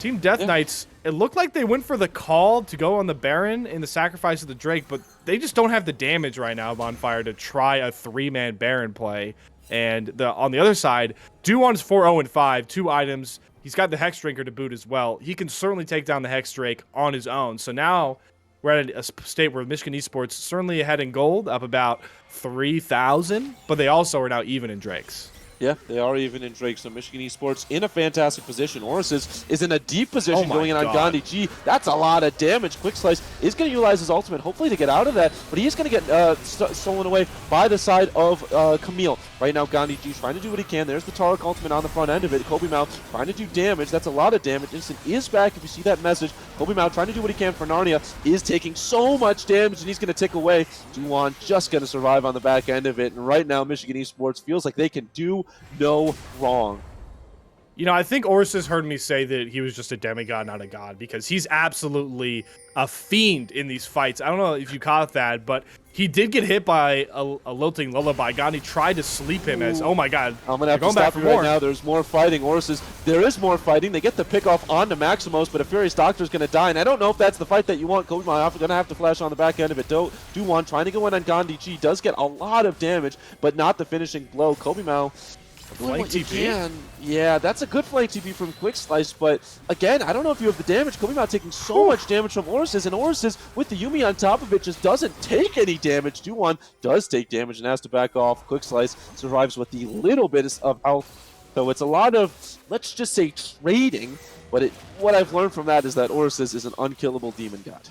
Team Death Knights, it looked like they went for the call to go on the Baron in the sacrifice of the Drake, but they just don't have the damage right now, Bonfire, to try a 3-man Baron play. And on the other side, Duon's 4-0-5, 2 items. He's got the Hex Drinker to boot as well. He can certainly take down the Hex Drake on his own. So now we're at a state where Michigan Esports certainly ahead in gold, up about 3,000, but they also are now even in Drakes. Yeah, they are even in Drake, so Michigan Esports in a fantastic position. Horus is in a deep position going in on Gandhi G. That's a lot of damage. Quick Slice is going to utilize his ultimate, hopefully to get out of that, but he is going to get stolen away by the side of Camille. Right now, Gandhi G trying to do what he can. There's the Tarek ultimate on the front end of it. Kobe Mao trying to do damage. That's a lot of damage. Instant is back if you see that message. Kobe Mao trying to do what he can for Narnia. Is taking so much damage, and he's going to tick away. Duon just going to survive on the back end of it, and right now, Michigan Esports feels like they can do no wrong. You know, I think Orus has heard me say that he was just a demigod, not a god, because he's absolutely a fiend in these fights. I don't know if you caught that, but he did get hit by a Lilting Lullaby. Gandhi tried to sleep him as, oh my god. I'm going to have to stop you right now. There's more fighting. There is more fighting. They get the pick off onto Maximos, but a Furious Doctor is going to die, and I don't know if that's the fight that you want. Kobe Mao going to have to flash on the back end of it. Duon trying to go in on Gandhi G. Does get a lot of damage, but not the finishing blow. Kobe Mao flank TP? Yeah, that's a good flank TP from Quick Slice, but again, I don't know if you have the damage. Kobe Mao taking so much damage from Orus, and Orus with the Yumi on top of it just doesn't take any damage. Duon does take damage and has to back off. Quick Slice survives with the little bit of health, so it's a lot of, let's just say, trading, but what I've learned from that is that Orus is an unkillable demon god.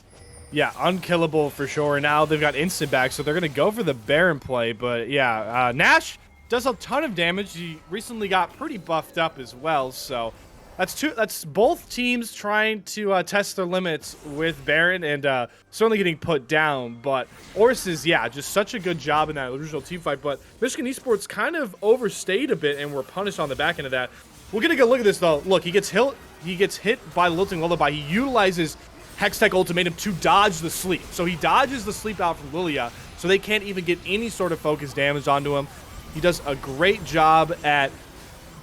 Yeah, unkillable for sure. Now they've got instant back, so they're going to go for the Baron play, but yeah, Nash does a ton of damage. He recently got pretty buffed up as well, so that's both teams trying to test their limits with Baron and certainly getting put down. But Orus is, yeah, just such a good job in that original team fight, but Michigan Esports kind of overstayed a bit and were punished on the back end of that. We're gonna go look at this though. Look, he gets hit by Lilting Lullaby. He utilizes Hextech Ultimatum to dodge the sleep. So he dodges the sleep out from Lilia, so they can't even get any sort of focus damage onto him. He does a great job at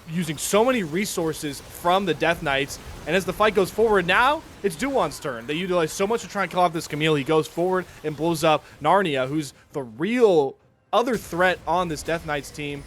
using so many resources from the Death Knights. And as the fight goes forward, now it's Duon's turn. They utilize so much to try and kill off this Camille. He goes forward and blows up Narnia, who's the real other threat on this Death Knights team.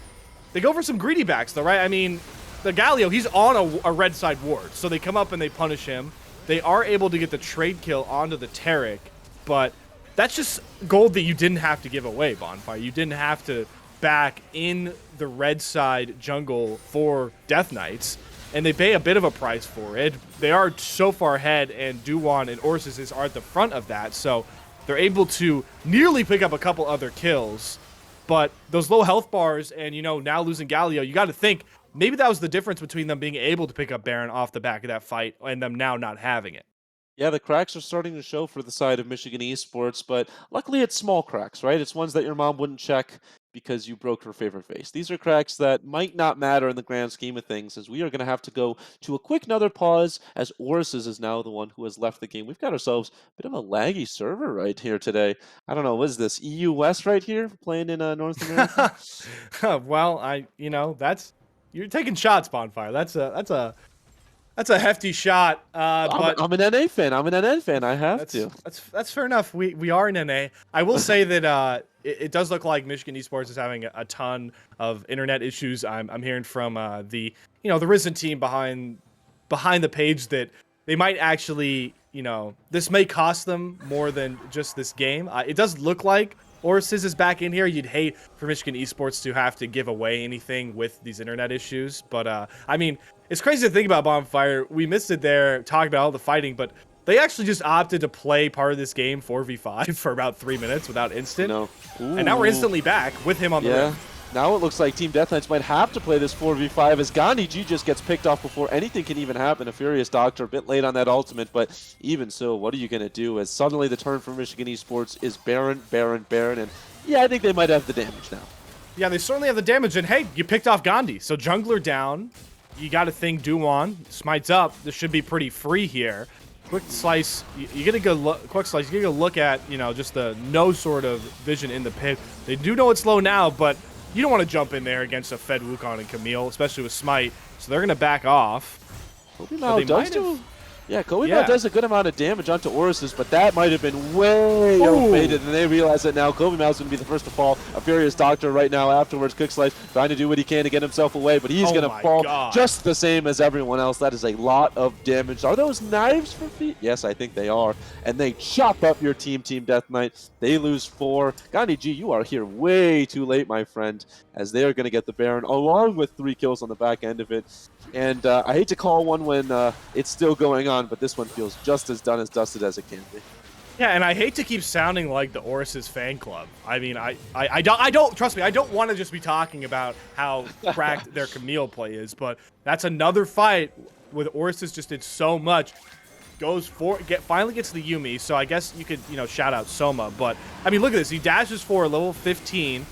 They go for some greedy backs, though, right? I mean, the Galio, he's on a red side ward. So they come up and they punish him. They are able to get the trade kill onto the Tarek. But that's just gold that you didn't have to give away, Bonfire. You didn't have to back in the red side jungle for Death Knights, and they pay a bit of a price for it. They are so far ahead, and Duon and Orsis are at the front of that, so they're able to nearly pick up a couple other kills. But those low health bars and, you know, now losing Galio, you got to think maybe that was the difference between them being able to pick up Baron off the back of that fight and them now not having it. Yeah, the cracks are starting to show for the side of Michigan Esports, but luckily it's small cracks, right? It's ones that your mom wouldn't check because you broke her favorite vase. These are cracks that might not matter in the grand scheme of things, as we are going to have to go to a quick another pause, as Orus is now the one who has left the game. We've got ourselves a bit of a laggy server right here today. I don't know, what is this, EU West right here, playing in North America? Well, you're taking shots, Bonfire. That's a That's a hefty shot, but I'm an NA fan. I'm an NA fan. I have to. that's fair enough. We are in NA. I will say that it does look like Michigan Esports is having a ton of internet issues. I'm hearing from the Risen team behind the page that they might actually, this may cost them more than just this game. It does look like Orsis is back in here. You'd hate for Michigan Esports to have to give away anything with these internet issues. But, I mean, it's crazy to think about Bonfire. We missed it there talking about all the fighting, but they actually just opted to play part of this game 4v5 for about 3 minutes without instant. And now we're instantly back with him on the rim. Now it looks like Team Death Knights might have to play this 4v5 as Gandhi G just gets picked off before anything can even happen. A Furious Doctor a bit late on that ultimate, but even so, what are you going to do as suddenly the turn for Michigan Esports is Baron, and yeah, I think they might have the damage now. Yeah, they certainly have the damage, and hey, you picked off Gandhi. So jungler down, you got to think Duwan, Smite's up. This should be pretty free here. Quick Slice, you get a good look. Quick Slice, you get a look at, just the no sort of vision in the pit. They do know it's low now, but you don't want to jump in there against a Fed Wukong and Camille, especially with Smite. So they're going to back off. Kobe Mao does a good amount of damage onto Orsis, but that might have been way overrated, and they realize that now. Kobe Mao's going to be the first to fall. A Furious Doctor right now afterwards. Quick Slice trying to do what he can to get himself away, but he's going to fall just the same as everyone else. That is a lot of damage. Are those knives for feet? Yes, I think they are. And they chop up your Team Death Knight. They lose 4. Gandhi G, you are here way too late, my friend, as they are going to get the Baron along with 3 kills on the back end of it. And I hate to call one when it's still going on, but this one feels just as done as dusted as it can be. Yeah, and I hate to keep sounding like the Orsis fan club. I mean, I don't trust me. I don't want to just be talking about how cracked their Camille play is, but that's another fight with Orsis just did so much. Goes for finally gets the Yumi, so I guess you could shout out Soma. But I mean, look at this. He dashes for level 15.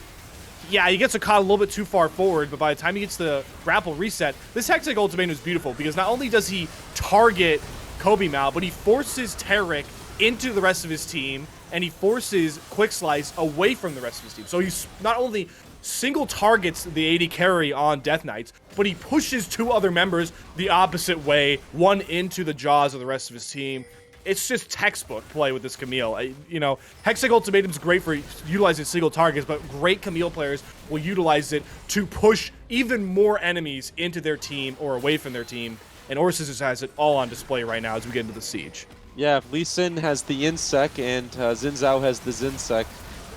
Yeah, he gets a caught a little bit too far forward, but by the time he gets the grapple reset, this Hextech ultimatum is beautiful because not only does he target Kobe Mao, but he forces Tarek into the rest of his team, and he forces Quick Slice away from the rest of his team. So he's not only single targets the AD carry on Death Knights, but he pushes 2 other members the opposite way, one into the jaws of the rest of his team. It's just textbook play with this Camille. Hextech Ultimatum's great for utilizing single targets, but great Camille players will utilize it to push even more enemies into their team or away from their team. And Orsis just has it all on display right now as we get into the siege. Yeah, Lee Sin has the Insec and Xin Zhao has the Zinsec.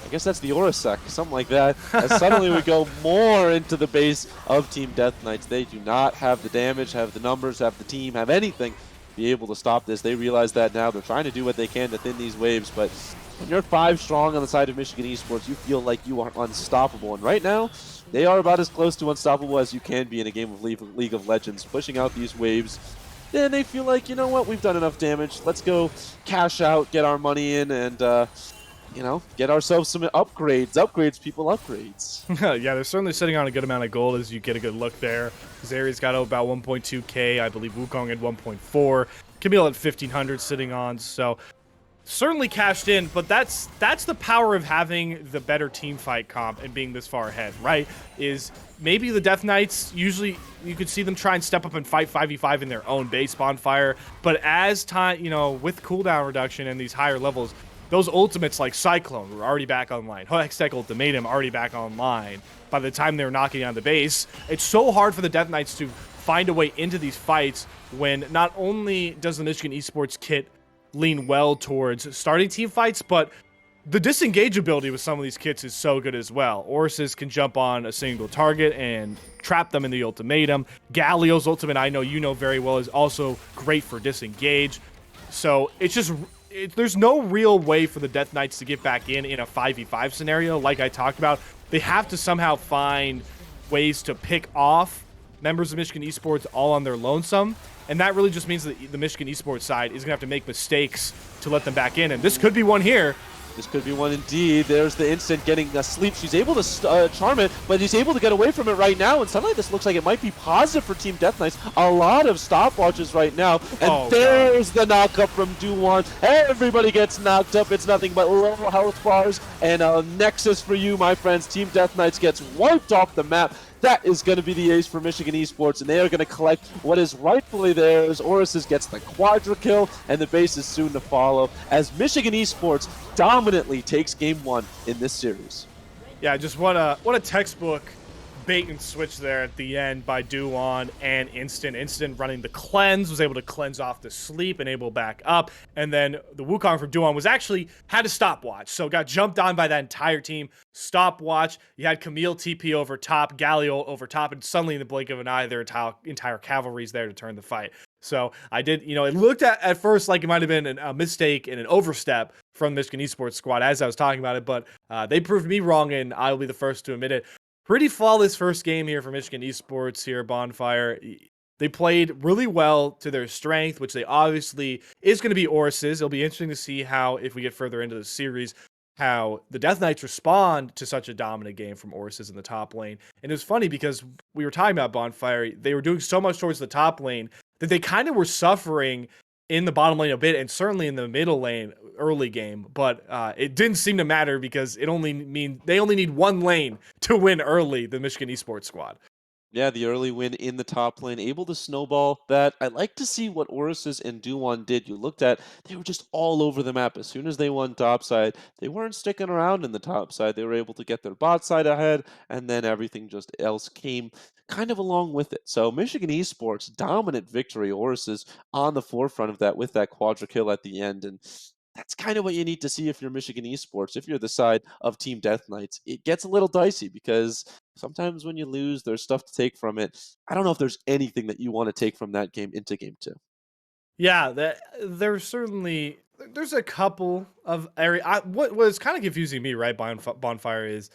I guess that's the Orasec, something like that. As suddenly we go more into the base of Team Death Knights. They do not have the damage, have the numbers, have the team, have anything be able to stop this. They realize that now. They're trying to do what they can to thin these waves, but when you're 5 strong on the side of Michigan Esports, you feel like you are unstoppable. And right now, they are about as close to unstoppable as you can be in a game of League of Legends, pushing out these waves. Then they feel like, you know what, we've done enough damage. Let's go cash out, get our money in, and get ourselves some upgrades. Upgrades, people, upgrades. Yeah, they're certainly sitting on a good amount of gold as you get a good look there. Zari's got about 1.2k. I believe Wukong at 1.4. Camille at 1,500 sitting on. So certainly cashed in, but that's the power of having the better team fight comp and being this far ahead, right? Is maybe the Death Knights, usually you could see them try and step up and fight 5v5 in their own base Bonfire. But as time, with cooldown reduction and these higher levels, those ultimates like Cyclone were already back online. Hextech Ultimatum already back online. By the time they were knocking down the base, it's so hard for the Death Knights to find a way into these fights when not only does the Michigan Esports kit lean well towards starting team fights, but the disengage ability with some of these kits is so good as well. Orsis can jump on a single target and trap them in the ultimatum. Galio's ultimate, I know you know very well, is also great for disengage. So it's just... there's no real way for the Death Knights to get back in a 5v5 scenario like I talked about. They have to somehow find ways to pick off members of Michigan Esports all on their lonesome, and that really just means that the Michigan Esports side is going to have to make mistakes to let them back in, and this could be one here. This could be one indeed. There's the instant getting asleep. She's able to charm it, but he's able to get away from it right now. And suddenly this looks like it might be positive for Team Death Knights. A lot of stopwatches right now. And there's the knockup from Duwan. Everybody gets knocked up. It's nothing but low health bars and a nexus for you, my friends. Team Death Knights gets wiped off the map. That is going to be the ace for Michigan Esports, and they are going to collect what is rightfully theirs. Oris gets the quadra kill, and the base is soon to follow as Michigan Esports dominantly takes game 1 in this series. Yeah, just what a textbook bait and switch there at the end by Duon and Instant. Instant running the cleanse, was able to cleanse off the sleep, enable back up, and then the Wukong from Duon was actually had a stopwatch, so got jumped on by that entire team. Stopwatch, you had Camille TP over top, Galio over top, and suddenly in the blink of an eye, their entire cavalry's there to turn the fight. So I did, it looked at first like it might have been a mistake and an overstep from Michigan Esports squad as I was talking about it, but they proved me wrong, and I will be the first to admit it. Pretty flawless first game here for Michigan Esports here, Bonfire. They played really well to their strength, which they obviously is going to be Oris's. It'll be interesting to see how, if we get further into the series, how the Death Knights respond to such a dominant game from Oris's in the top lane. And it was funny because we were talking about Bonfire. They were doing so much towards the top lane that they kind of were suffering in the bottom lane a bit, and certainly in the middle lane early game, but it didn't seem to matter because they only need one lane to win early, the Michigan Esports squad. Yeah, the early win in the top lane, able to snowball that. I like to see what Oris's and Duon did. You looked at, they were just all over the map. As soon as they won top side, they weren't sticking around in the top side. They were able to get their bot side ahead, and then everything just else came kind of along with it. So Michigan Esports, dominant victory. Oris's on the forefront of that with that quadra kill at the end, and that's kind of what you need to see if you're Michigan Esports. If you're the side of Team Death Knights, it gets a little dicey because sometimes when you lose, there's stuff to take from it. I don't know if there's anything that you want to take from that game into game 2. Yeah, there's a couple of area. What was kind of confusing me, right? Bonfire is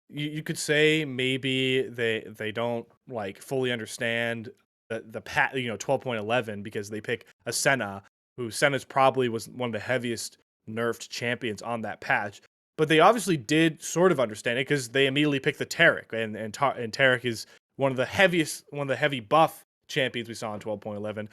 you could say maybe they don't like fully understand the 12.11 because they pick a Senna, who Senna's probably was one of the heaviest nerfed champions on that patch. But they obviously did sort of understand it because they immediately picked the Taric, and Taric is one of the heavy buff champions we saw in 12.11.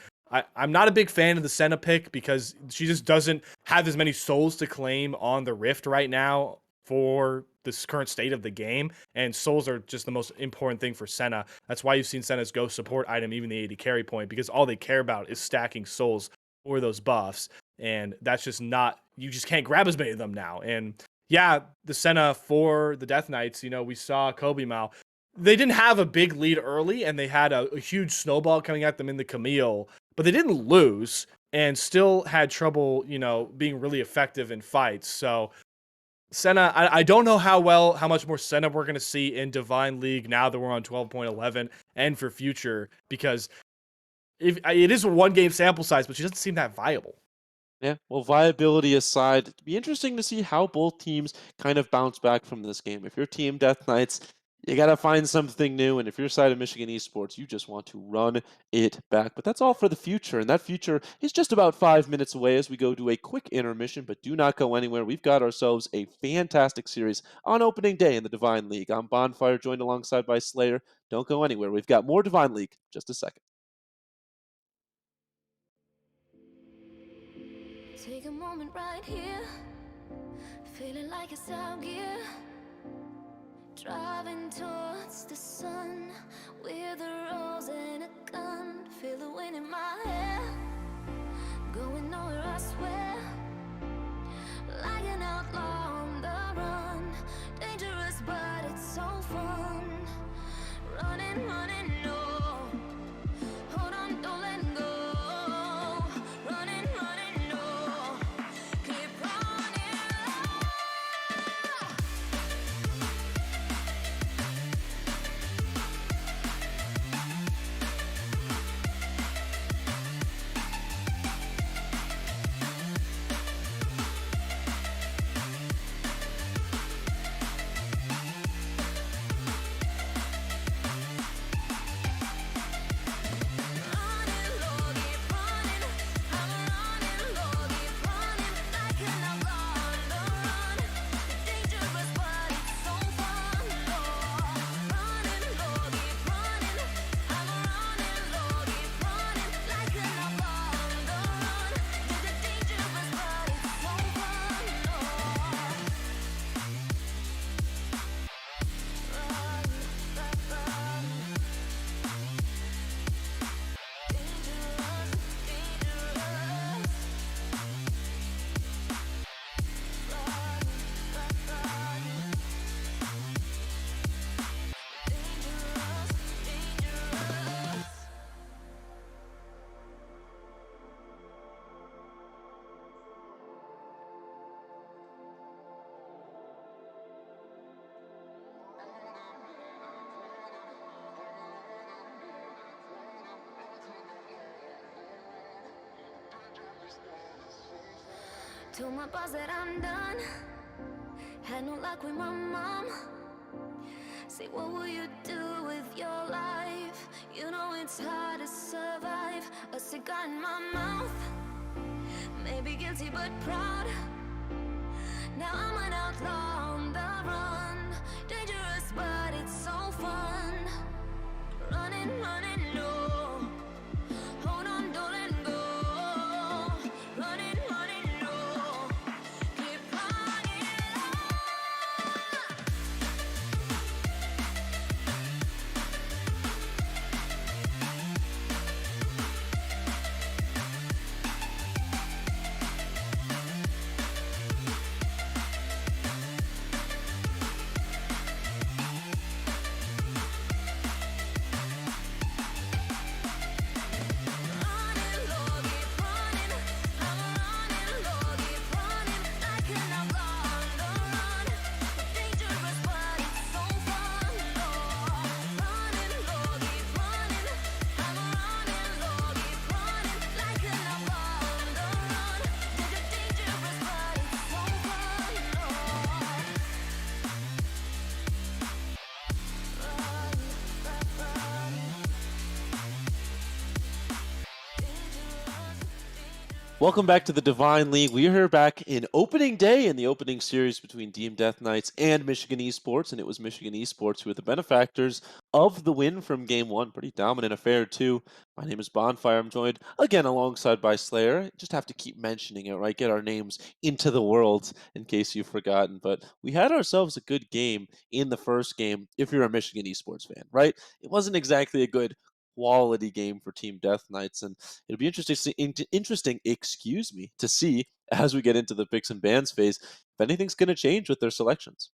I'm not a big fan of the Senna pick because she just doesn't have as many souls to claim on the Rift right now for this current state of the game, and souls are just the most important thing for Senna. That's why you've seen Senna's go support item, even the 80 carry point, because all they care about is stacking souls for those buffs, and that's just not, you just can't grab as many of them now. And yeah, the Senna for the Death Knights, we saw Kobe Mao. They didn't have a big lead early, and they had a huge snowball coming at them in the Camille, but they didn't lose and still had trouble, being really effective in fights. So Senna, I don't know how much more Senna we're going to see in Divine League now that we're on 12.11 and for future, because if it is a one game sample size, but she doesn't seem that viable. Yeah, well, viability aside, it'd be interesting to see how both teams kind of bounce back from this game. If you're Team Death Knights, you got to find something new. And if you're side of Michigan Esports, you just want to run it back. But that's all for the future. And that future is just about 5 minutes away as we go to a quick intermission. But do not go anywhere. We've got ourselves a fantastic series on opening day in the Divine League. I'm Bonfire, joined alongside by Slayer. Don't go anywhere. We've got more Divine League in just a second. Take a moment right here, feeling like it's out gear. Driving towards the sun with a rose and a gun. Feel the wind in my hair, going nowhere I swear. Like an outlaw on the run, dangerous but it's so fun. Running, running, no. Hold on, don't let go. Running, running, no. Keep running. Told my boss that I'm done. Had no luck with my mom. Say, what will you do with your life? You know it's hard to survive. A cigar in my mouth. Maybe guilty but proud. Now I'm an outlaw on the run. Dangerous but it's so fun. Running, running low. Hold on, don't let go. Running, running low. Keep running low. Running low, keep running. I'm running low, keep running. Like an outlaw on the run. Dangerous but it's so fun. Running low, keep running. I'm running low, keep running. Like an outlaw on the run. Dangerous but it's so fun. Welcome back to the Divine League. We are here back in opening day in the opening series between Team Death Knights and Michigan Esports, and it was Michigan Esports who were the benefactors of the win from Game 1. Pretty dominant affair, too. My name is Bonfire. I'm joined again alongside by Slayer. Just have to keep mentioning it, right? Get our names into the world in case you've forgotten. But we had ourselves a good game in the first game if you're a Michigan Esports fan, right? It wasn't exactly a good quality game for Team Death Knights, and it'll be interesting, to see as we get into the picks and bans phase if anything's going to change with their selections.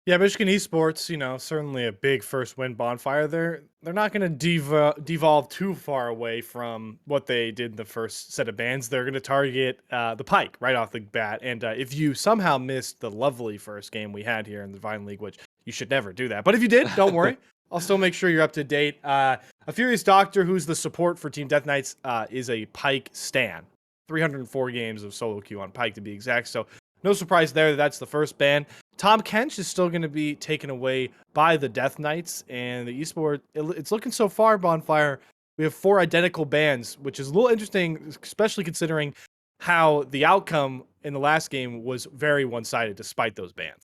Yeah, Michigan Esports, certainly a big first win. Bonfire. They're not going to devolve too far away from what they did in the first set of bans. They're going to target the Pike right off the bat. And if you somehow missed the lovely first game we had here in the Divine League, which you should never do that, but if you did, don't worry. I'll still make sure you're up to date. A Furious Doctor, who's the support for Team Death Knights, is a Pike stan. 304 games of solo queue on Pike to be exact. So no surprise there. That's the first ban. Tom Kench is still going to be taken away by the Death Knights, and the Esport, it's looking so far, Bonfire. We have 4 identical bans, which is a little interesting, especially considering how the outcome in the last game was very one-sided despite those bans.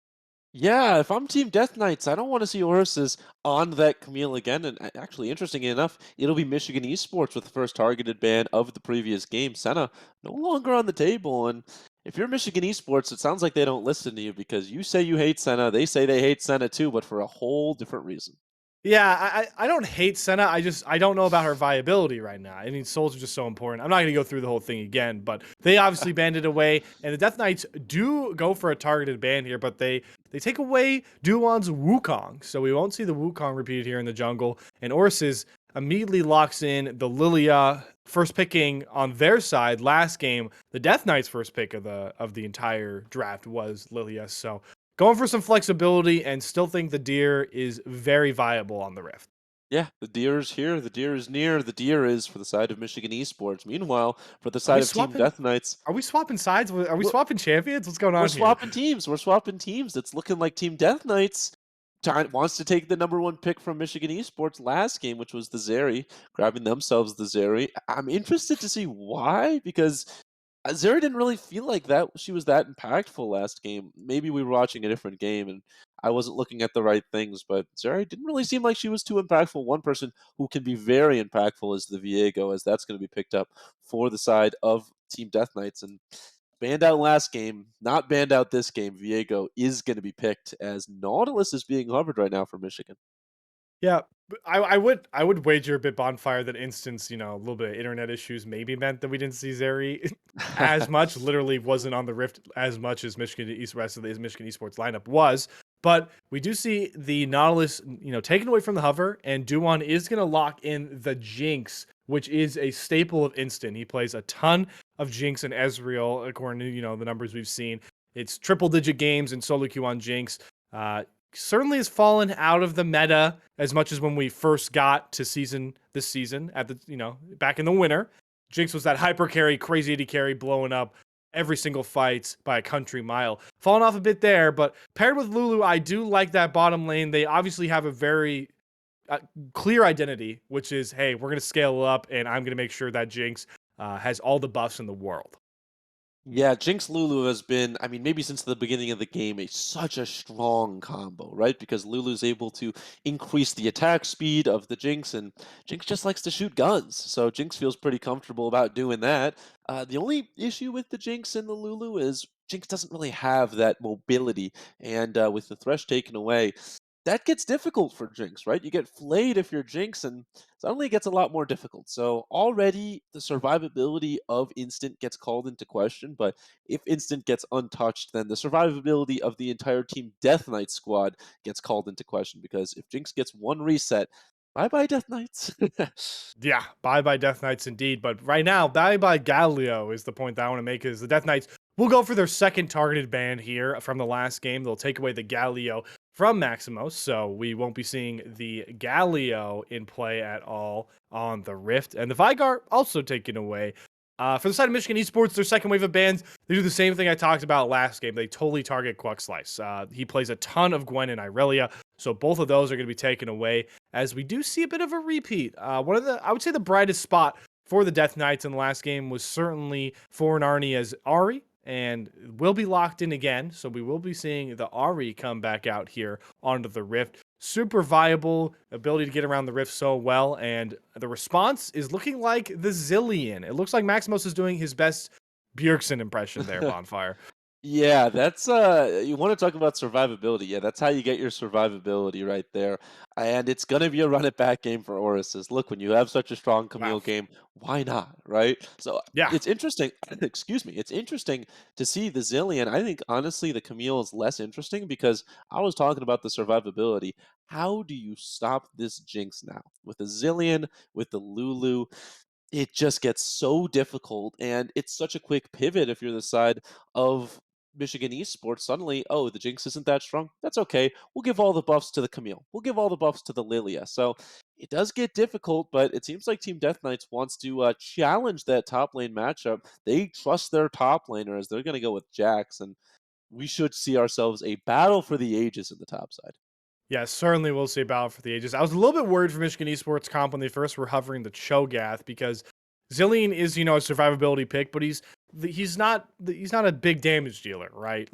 Yeah, if I'm Team Death Knights, I don't want to see Horses on that Camille again. And actually, interestingly enough, it'll be Michigan Esports with the first targeted ban of the previous game. Senna no longer on the table. And if you're Michigan Esports, it sounds like they don't listen to you because you say you hate Senna. They say they hate Senna too, but for a whole different reason. Yeah, I don't hate Senna. I don't know about her viability right now. I mean, souls are just so important. I'm not going to go through the whole thing again, but they obviously banned it away, and the Death Knights do go for a targeted ban here, but they take away Duan's Wukong, so we won't see the Wukong repeated here in the jungle. And Orsis immediately locks in the Lilia, first picking on their side last game. The Death Knights' first pick of the entire draft was Lilia, so going for some flexibility and still think the Deer is very viable on the Rift. Yeah, the deer is here. The deer is near. The deer is for the side of Michigan Esports. Meanwhile, for the Are we side of Team swapping? Death Knights, Are we swapping sides? Are we we're, swapping champions? What's going we're on here? swapping teams. We're swapping teams. It's looking like Team Death Knights wants to take the #1 pick from Michigan Esports last game, which was the Zeri, grabbing themselves the Zeri. I'm interested to see why, because Zeri didn't really feel like that she was that impactful last game. Maybe we were watching a different game and I wasn't looking at the right things, but Zeri didn't really seem like she was too impactful. One person who can be very impactful is the Viego, as that's going to be picked up for the side of Team Death Knights. And banned out last game, not banned out this game. Viego is going to be picked as Nautilus is being hovered right now for Michigan. Yeah, I would wager a bit Bonfire that instance, a little bit of internet issues maybe meant that we didn't see Zeri as much. Literally wasn't on the Rift as much as Michigan East rest of the Michigan Esports lineup was. But we do see the Nautilus, taken away from the hover, and Duan is going to lock in the Jinx, which is a staple of Instant. He plays a ton of Jinx and Ezreal, according to the numbers we've seen. It's triple-digit games in solo queue on Jinx. Certainly has fallen out of the meta as much as when we first got to this season at the back in the winter. Jinx was that hyper carry, crazy AD carry blowing up every single fight by a country mile. Falling off a bit there, but paired with Lulu, I do like that bottom lane. They obviously have a very clear identity, which is, hey, we're going to scale up, and I'm going to make sure that Jinx has all the buffs in the world. Yeah, Jinx Lulu has been, I mean, maybe since the beginning of the game, such a strong combo, right? Because Lulu's able to increase the attack speed of the Jinx, and Jinx just likes to shoot guns. So Jinx feels pretty comfortable about doing that. The only issue with the Jinx and the Lulu is Jinx doesn't really have that mobility, and with the Thresh taken away, that gets difficult for Jinx, right? You get flayed if you're Jinx, and suddenly it gets a lot more difficult. So already the survivability of Instant gets called into question, but if Instant gets untouched, then the survivability of the entire Team Death Knight squad gets called into question because if Jinx gets one reset, bye bye Death Knights. Yeah, bye bye Death Knights indeed. But right now, bye bye Galio is the point that I want to make. Is the Death Knights will go for their second targeted ban here from the last game. They'll take away the Galio from Maximos, so we won't be seeing the Galio in play at all on the Rift, and the Vigar also taken away. For the side of Michigan Esports, their second wave of bans, they do the same thing I talked about last game. They totally target Quack Slice. He plays a ton of Gwen and Irelia, so both of those are going to be taken away as we do see a bit of a repeat. One of the, I would say, the brightest spot for the Death Knights in the last game was certainly Foreign Arnie as Ari, and will be locked in again. So we will be seeing the Ari come back out here onto the Rift. Super viable ability to get around the Rift so well, and the response is looking like the Zillion. It looks like Maximus is doing his best Bjergsen impression there, Bonfire. Yeah, that's you want to talk about survivability. Yeah, that's how you get your survivability right there. And it's gonna be a run it back game for Oruses. Look, when you have such a strong Wow. Camille game, why not, right? So Yeah. it's interesting, excuse me, it's interesting to see the Zillion. I think honestly the Camille is less interesting because I was talking about the survivability. How do you stop this Jinx now? With the Zillion, with the Lulu, it just gets so difficult, and it's such a quick pivot if you're the side of Michigan Esports. Suddenly, oh, the Jinx isn't that strong. That's okay. We'll give all the buffs to the Camille. We'll give all the buffs to the Lilia. So it does get difficult, but it seems like Team Death Knights wants to challenge that top lane matchup. They trust their top laner as they're going to go with Jax, and we should see ourselves a battle for the ages in the top side. Yeah, certainly we'll see a battle for the ages. I was a little bit worried for Michigan Esports comp when they first were hovering the Cho'Gath because Zillion is, a survivability pick, but he's not a big damage dealer, right?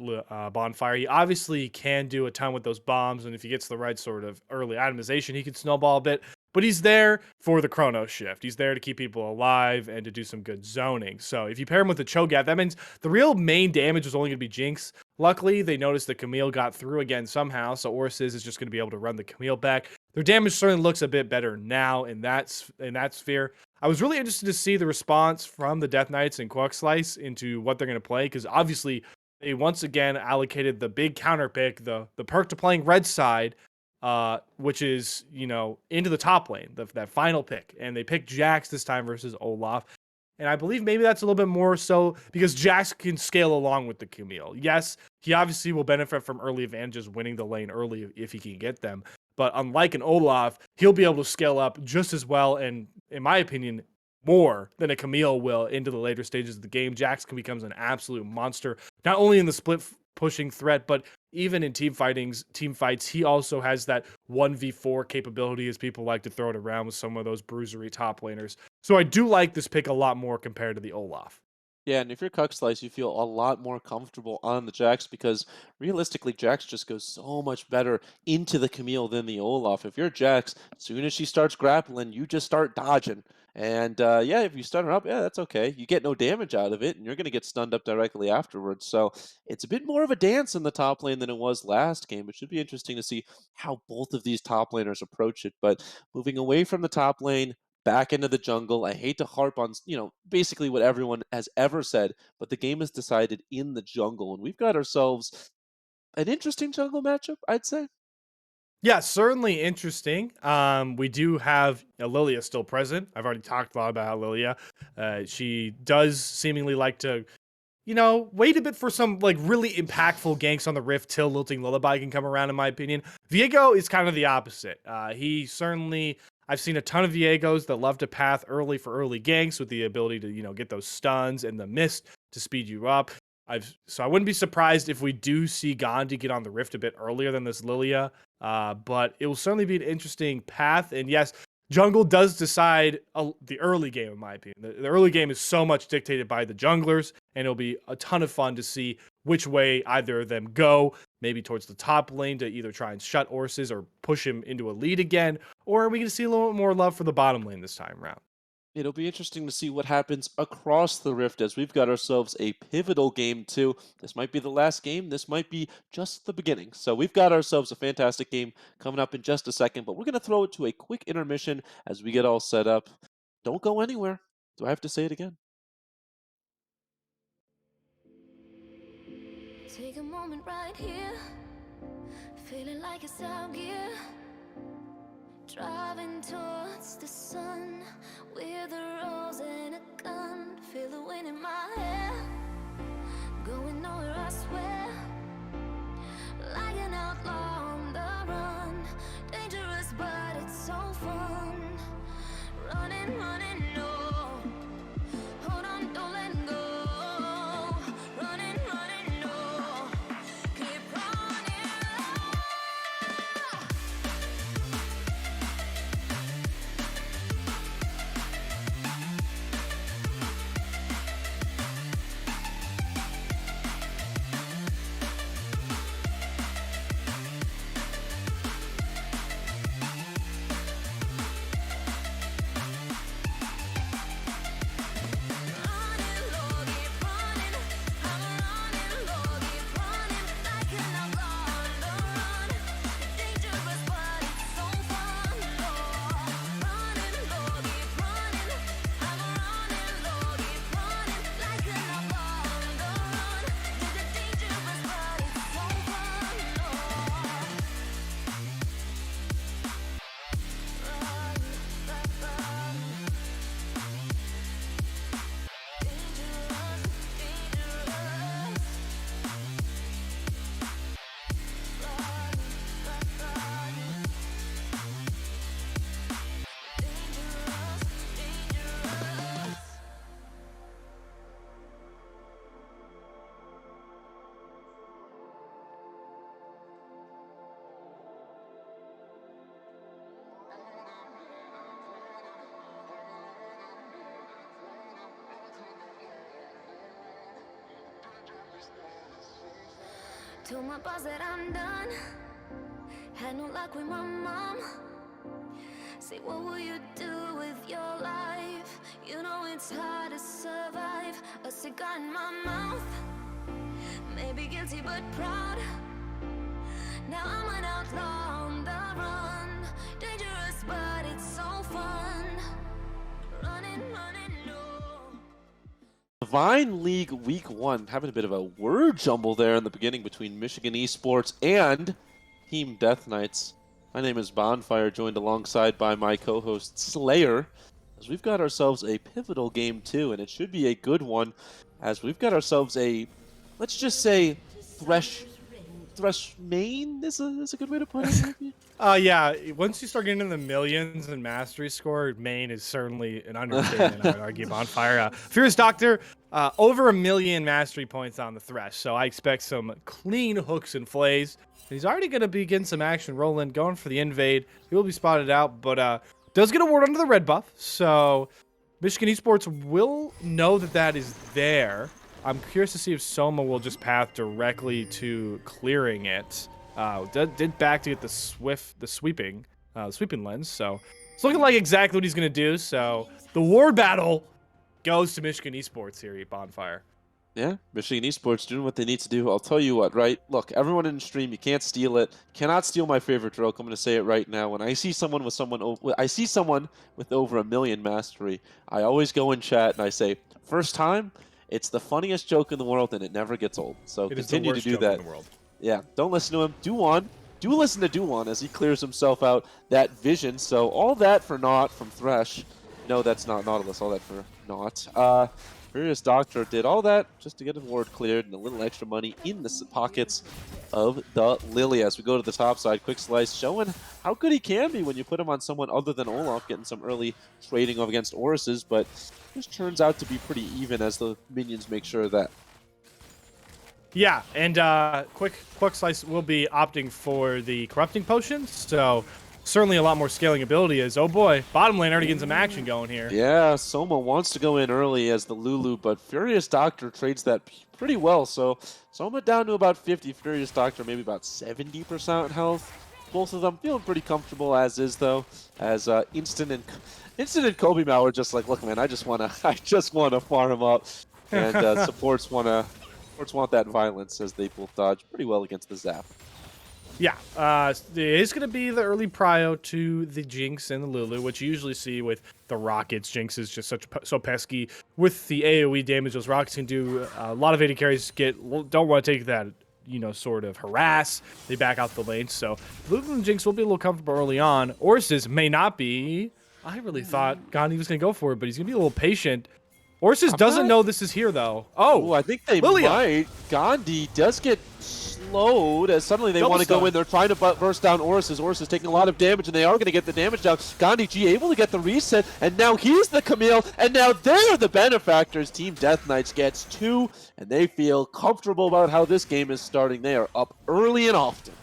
Bonfire. He obviously can do a ton with those bombs, and if he gets the right sort of early itemization, he can snowball a bit. But he's there for the chrono shift. He's there to keep people alive and to do some good zoning. So if you pair him with the Cho'Gath, that means the real main damage was only going to be Jinx. Luckily, they noticed that Camille got through again somehow, so Orsis is just going to be able to run the Camille back. Their damage certainly looks a bit better now in that sphere. I was really interested to see the response from the Death Knights and Quack Slice into what they're going to play, because obviously they once again allocated the big counter pick, the perk to playing red side, which is, into the top lane, that final pick. And they picked Jax this time versus Olaf. And I believe maybe that's a little bit more so because Jax can scale along with the Camille. Yes, he obviously will benefit from early advantages, winning the lane early if he can get them. But unlike an Olaf, he'll be able to scale up just as well, and in my opinion, more than a Camille will into the later stages of the game. Jax becomes an absolute monster, not only in the split pushing threat, but even in team fights, he also has that 1v4 capability, as people like to throw it around with some of those bruisery top laners. So I do like this pick a lot more compared to the Olaf. Yeah, and if you're Cuck Slice, you feel a lot more comfortable on the Jax because realistically, Jax just goes so much better into the Camille than the Olaf. If you're Jax, as soon as she starts grappling, you just start dodging. And yeah, if you stun her up, yeah, that's okay. You get no damage out of it, and you're going to get stunned up directly afterwards. So it's a bit more of a dance in the top lane than it was last game. It should be interesting to see how both of these top laners approach it. But moving away from the top lane, back into the jungle. I hate to harp on, basically what everyone has ever said, but the game is decided in the jungle, and we've got ourselves an interesting jungle matchup, I'd say. Yeah, certainly interesting. We do have Lilia still present. I've already talked a lot about Lilia. She does seemingly like to wait a bit for some like really impactful ganks on the Rift till Lilting Lullaby can come around, in my opinion. Viego is kind of the opposite. He certainly, I've seen a ton of Viegos that love to path early for early ganks with the ability to, get those stuns and the mist to speed you up. So I wouldn't be surprised if we do see Gandhi get on the Rift a bit earlier than this Lilia. But it will certainly be an interesting path. And yes, jungle does decide the early game, in my opinion. The early game is so much dictated by the junglers, and it'll be a ton of fun to see which way either of them go, maybe towards the top lane to either try and shut Orses or push him into a lead again, or are we going to see a little bit more love for the bottom lane this time around? It'll be interesting to see what happens across the Rift as we've got ourselves a pivotal game too. This might be the last game. This might be just the beginning. So we've got ourselves a fantastic game coming up in just a second, but we're going to throw it to a quick intermission as we get all set up. Don't go anywhere. Do I have to say it again? Take a moment right here, feeling like it's out gear. Driving towards the sun with a rose and a gun. Feel the wind in my hair, going nowhere I swear. Like an outlaw on the run, dangerous but it's so fun. Running, running, no. Hold on, don't let go. Running, running, no. Keep running. Told my boss that I'm done. Had no luck with my mom. Say, what will you do with your life? You know it's hard to survive. A cigar in my mouth. Maybe guilty but proud. Now I'm an outlaw on the run. Dangerous but it's so fun. Running, running, no. Divine League Week 1, having a bit of a word jumble there in the beginning between Michigan Esports and Team Death Knights. My name is Bonfire, joined alongside by my co-host Slayer, as we've got ourselves a pivotal game too, and it should be a good one, as we've got ourselves a, let's just say, Thresh main is a good way to put it, maybe? Yeah, once you start getting in the millions and mastery score, main is certainly an understatement, I would argue, Bonfire. Furious Doctor, over 1 million mastery points on the Thresh, so I expect some clean hooks and flays. He's already going to be getting some action rolling, going for the invade. He will be spotted out, but does get a ward under the red buff, so Michigan Esports will know that that is there. I'm curious to see if Soma will just path directly to clearing it. Did back to get the sweeping lens, so it's looking like exactly what he's gonna do. So the ward battle goes to Michigan Esports here at Bonfire. Yeah, Michigan Esports doing what they need to do. I'll tell you what, right? Look, everyone in the stream, you can't steal it. Cannot steal my favorite joke. I'm going to say it right now. When I see someone with over 1 million mastery, I always go in chat and I say, first time, it's the funniest joke in the world and it never gets old. So continue to do that. Yeah, don't listen to him. Do listen to Duan as he clears himself out that vision. So all that for naught from Thresh. No, that's not Nautilus. All that for naught. Furious Doctor did all that just to get a ward cleared and a little extra money in the pockets of the Lily. As we go to the top side, Quick Slice showing how good he can be when you put him on someone other than Olaf, getting some early trading of against Oruses, but this turns out to be pretty even as the minions make sure of that. Yeah, and Quick Slice will be opting for the Corrupting Potions, so certainly a lot more scaling ability is, oh boy, bottom lane already getting some action going here. Yeah, Soma wants to go in early as the Lulu, but Furious Doctor trades that pretty well. So Soma down to about 50, Furious Doctor maybe about 70% health. Both of them feeling pretty comfortable as is though, as Instant and Kobe Mao are just like, look man, I just wanna farm him up, and supports want that violence as they both dodge pretty well against the Zap. Yeah, it is going to be the early prio to the Jinx and the Lulu, which you usually see with the Rockets. Jinx is just so pesky with the AoE damage those Rockets can do. A lot of AD carries don't want to take that, sort of harass. They back out the lane, so Lulu and Jinx will be a little comfortable early on. Orsis may not be. I really thought Gandhi was going to go for it, but he's going to be a little patient. Orsis doesn't know this is here, though. Oh, I think they Lilia might. Gandhi does get slowed as suddenly they want to go in. They're trying to burst down Orus. Orus is taking a lot of damage, and they are going to get the damage down. Gandhi G able to get the reset, and now he's the Camille, and now they're the benefactors. Team Death Knights gets 2, and they feel comfortable about how this game is starting. They are up early and often.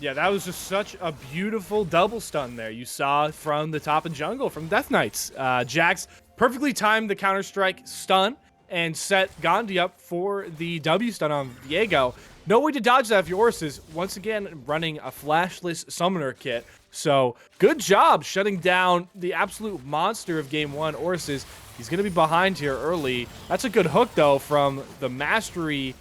Yeah, that was just such a beautiful double stun there you saw from the top of jungle from Death Knights. Jax perfectly timed the Counter-Strike stun and set Gandhi up for the W stun on Viego. No way to dodge that if your Orus is once again running a flashless summoner kit. So good job shutting down the absolute monster of game 1, Orus. He's going to be behind here early. That's a good hook, though, from the mastery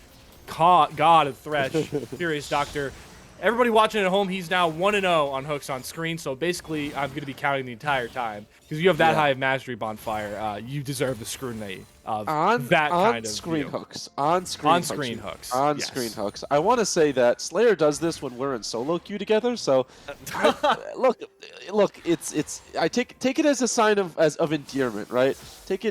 god of Thresh, Furious Doctor. Everybody watching at home, he's now 1-0 on hooks on screen, so basically I'm going to be counting the entire time. Because you have that high of mastery, Bonfire, you deserve the scrutiny of that kind of screen view. hooks. On-screen hooks. I want to say that Slayer does this when we're in solo queue together, so look, I take it as a sign of endearment, right?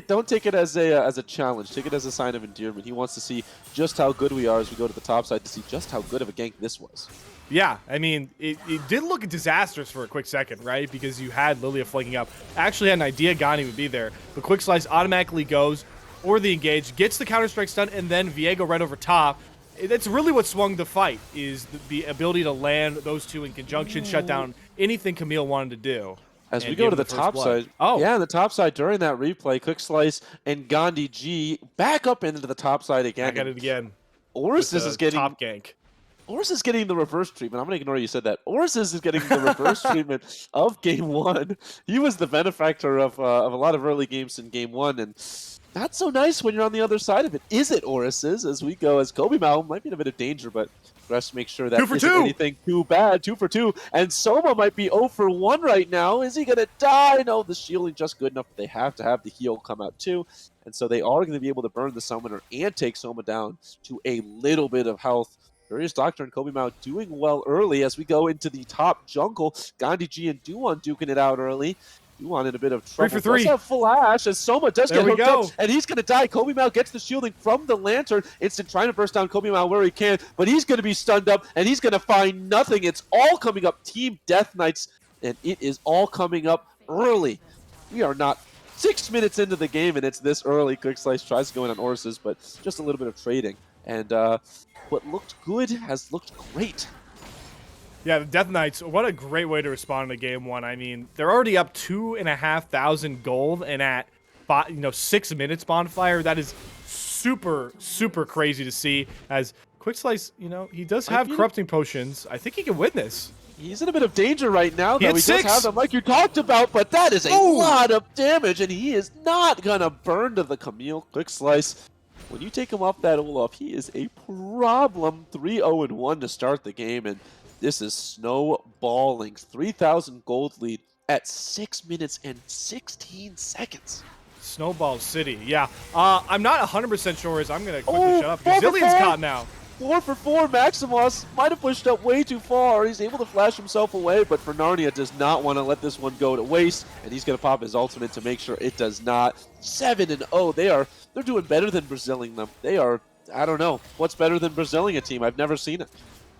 Don't take it as a challenge. Take it as a sign of endearment. He wants to see just how good we are as we go to the top side to see just how good of a gank this was. Yeah, I mean, it did look disastrous for a quick second, right? Because you had Lilia flanking up. Actually had an idea Gandhi would be there, but Quick Slice automatically goes or the engage, gets the Counter-Strike stun, and then Viego right over top. That's really what swung the fight, is the ability to land those two in conjunction, shut down anything Camille wanted to do. As we go to the top side, the top side during that replay, Quick Slice and Gandhi G back up into the top side again. Back at it again. Orus is getting top gank. Orus is getting the reverse treatment. I'm going to ignore you said that. Orus is getting the reverse treatment of game 1. He was the benefactor of a lot of early games in game 1, and not so nice when you're on the other side of it. Is it Orus's as we go, as Kobe Mao might be in a bit of danger, but Rest make sure that isn't anything too bad. 2 for 2, and Soma might be 0 for 1 right now. Is he going to die? No, the shielding just good enough. They have to have the heal come out too, and so they are going to be able to burn the Summoner and take Soma down to a little bit of health. Furious Doctor and Kobe Mao doing well early as we go into the top jungle. Gandhi G and Duan duking it out early. Duan in a bit of trouble. 3 for 3. Does have flash as Soma does get hooked up, and he's going to die. Kobe Mao gets the shielding from the Lantern. Instant trying to burst down Kobe Mao where he can, but he's going to be stunned up, and he's going to find nothing. It's all coming up Team Death Knights, and it is all coming up early. We are not 6 minutes into the game, and it's this early. Quick Slice tries to go in on Orsus, but just a little bit of trading. And what looked good has looked great. Yeah, the Death Knights, what a great way to respond to game 1. I mean, they're already up 2,500 gold, and at 6 minutes Bonfire, that is super, super crazy to see. As Quick Slice, he does have corrupting potions. I think he can win this. He's in a bit of danger right now, though. He does have them like you talked about, but that is a lot of damage, and he is not going to burn to the Camille. Quick Slice, when you take him off that Olaf, he is a problem. 3-0-1 to start the game, and this is snowballing. 3,000 gold lead at 6 minutes and 16 seconds. Snowball City, yeah. I'm not 100% sure as I'm going to quickly shut up. Zillion's caught now. 4 for 4, Maximus might have pushed up way too far. He's able to flash himself away, but Narnia does not want to let this one go to waste, and he's going to pop his ultimate to make sure it does not. 7-0. They're doing better than Braziling them. They are, I don't know, what's better than Braziling a team? I've never seen it.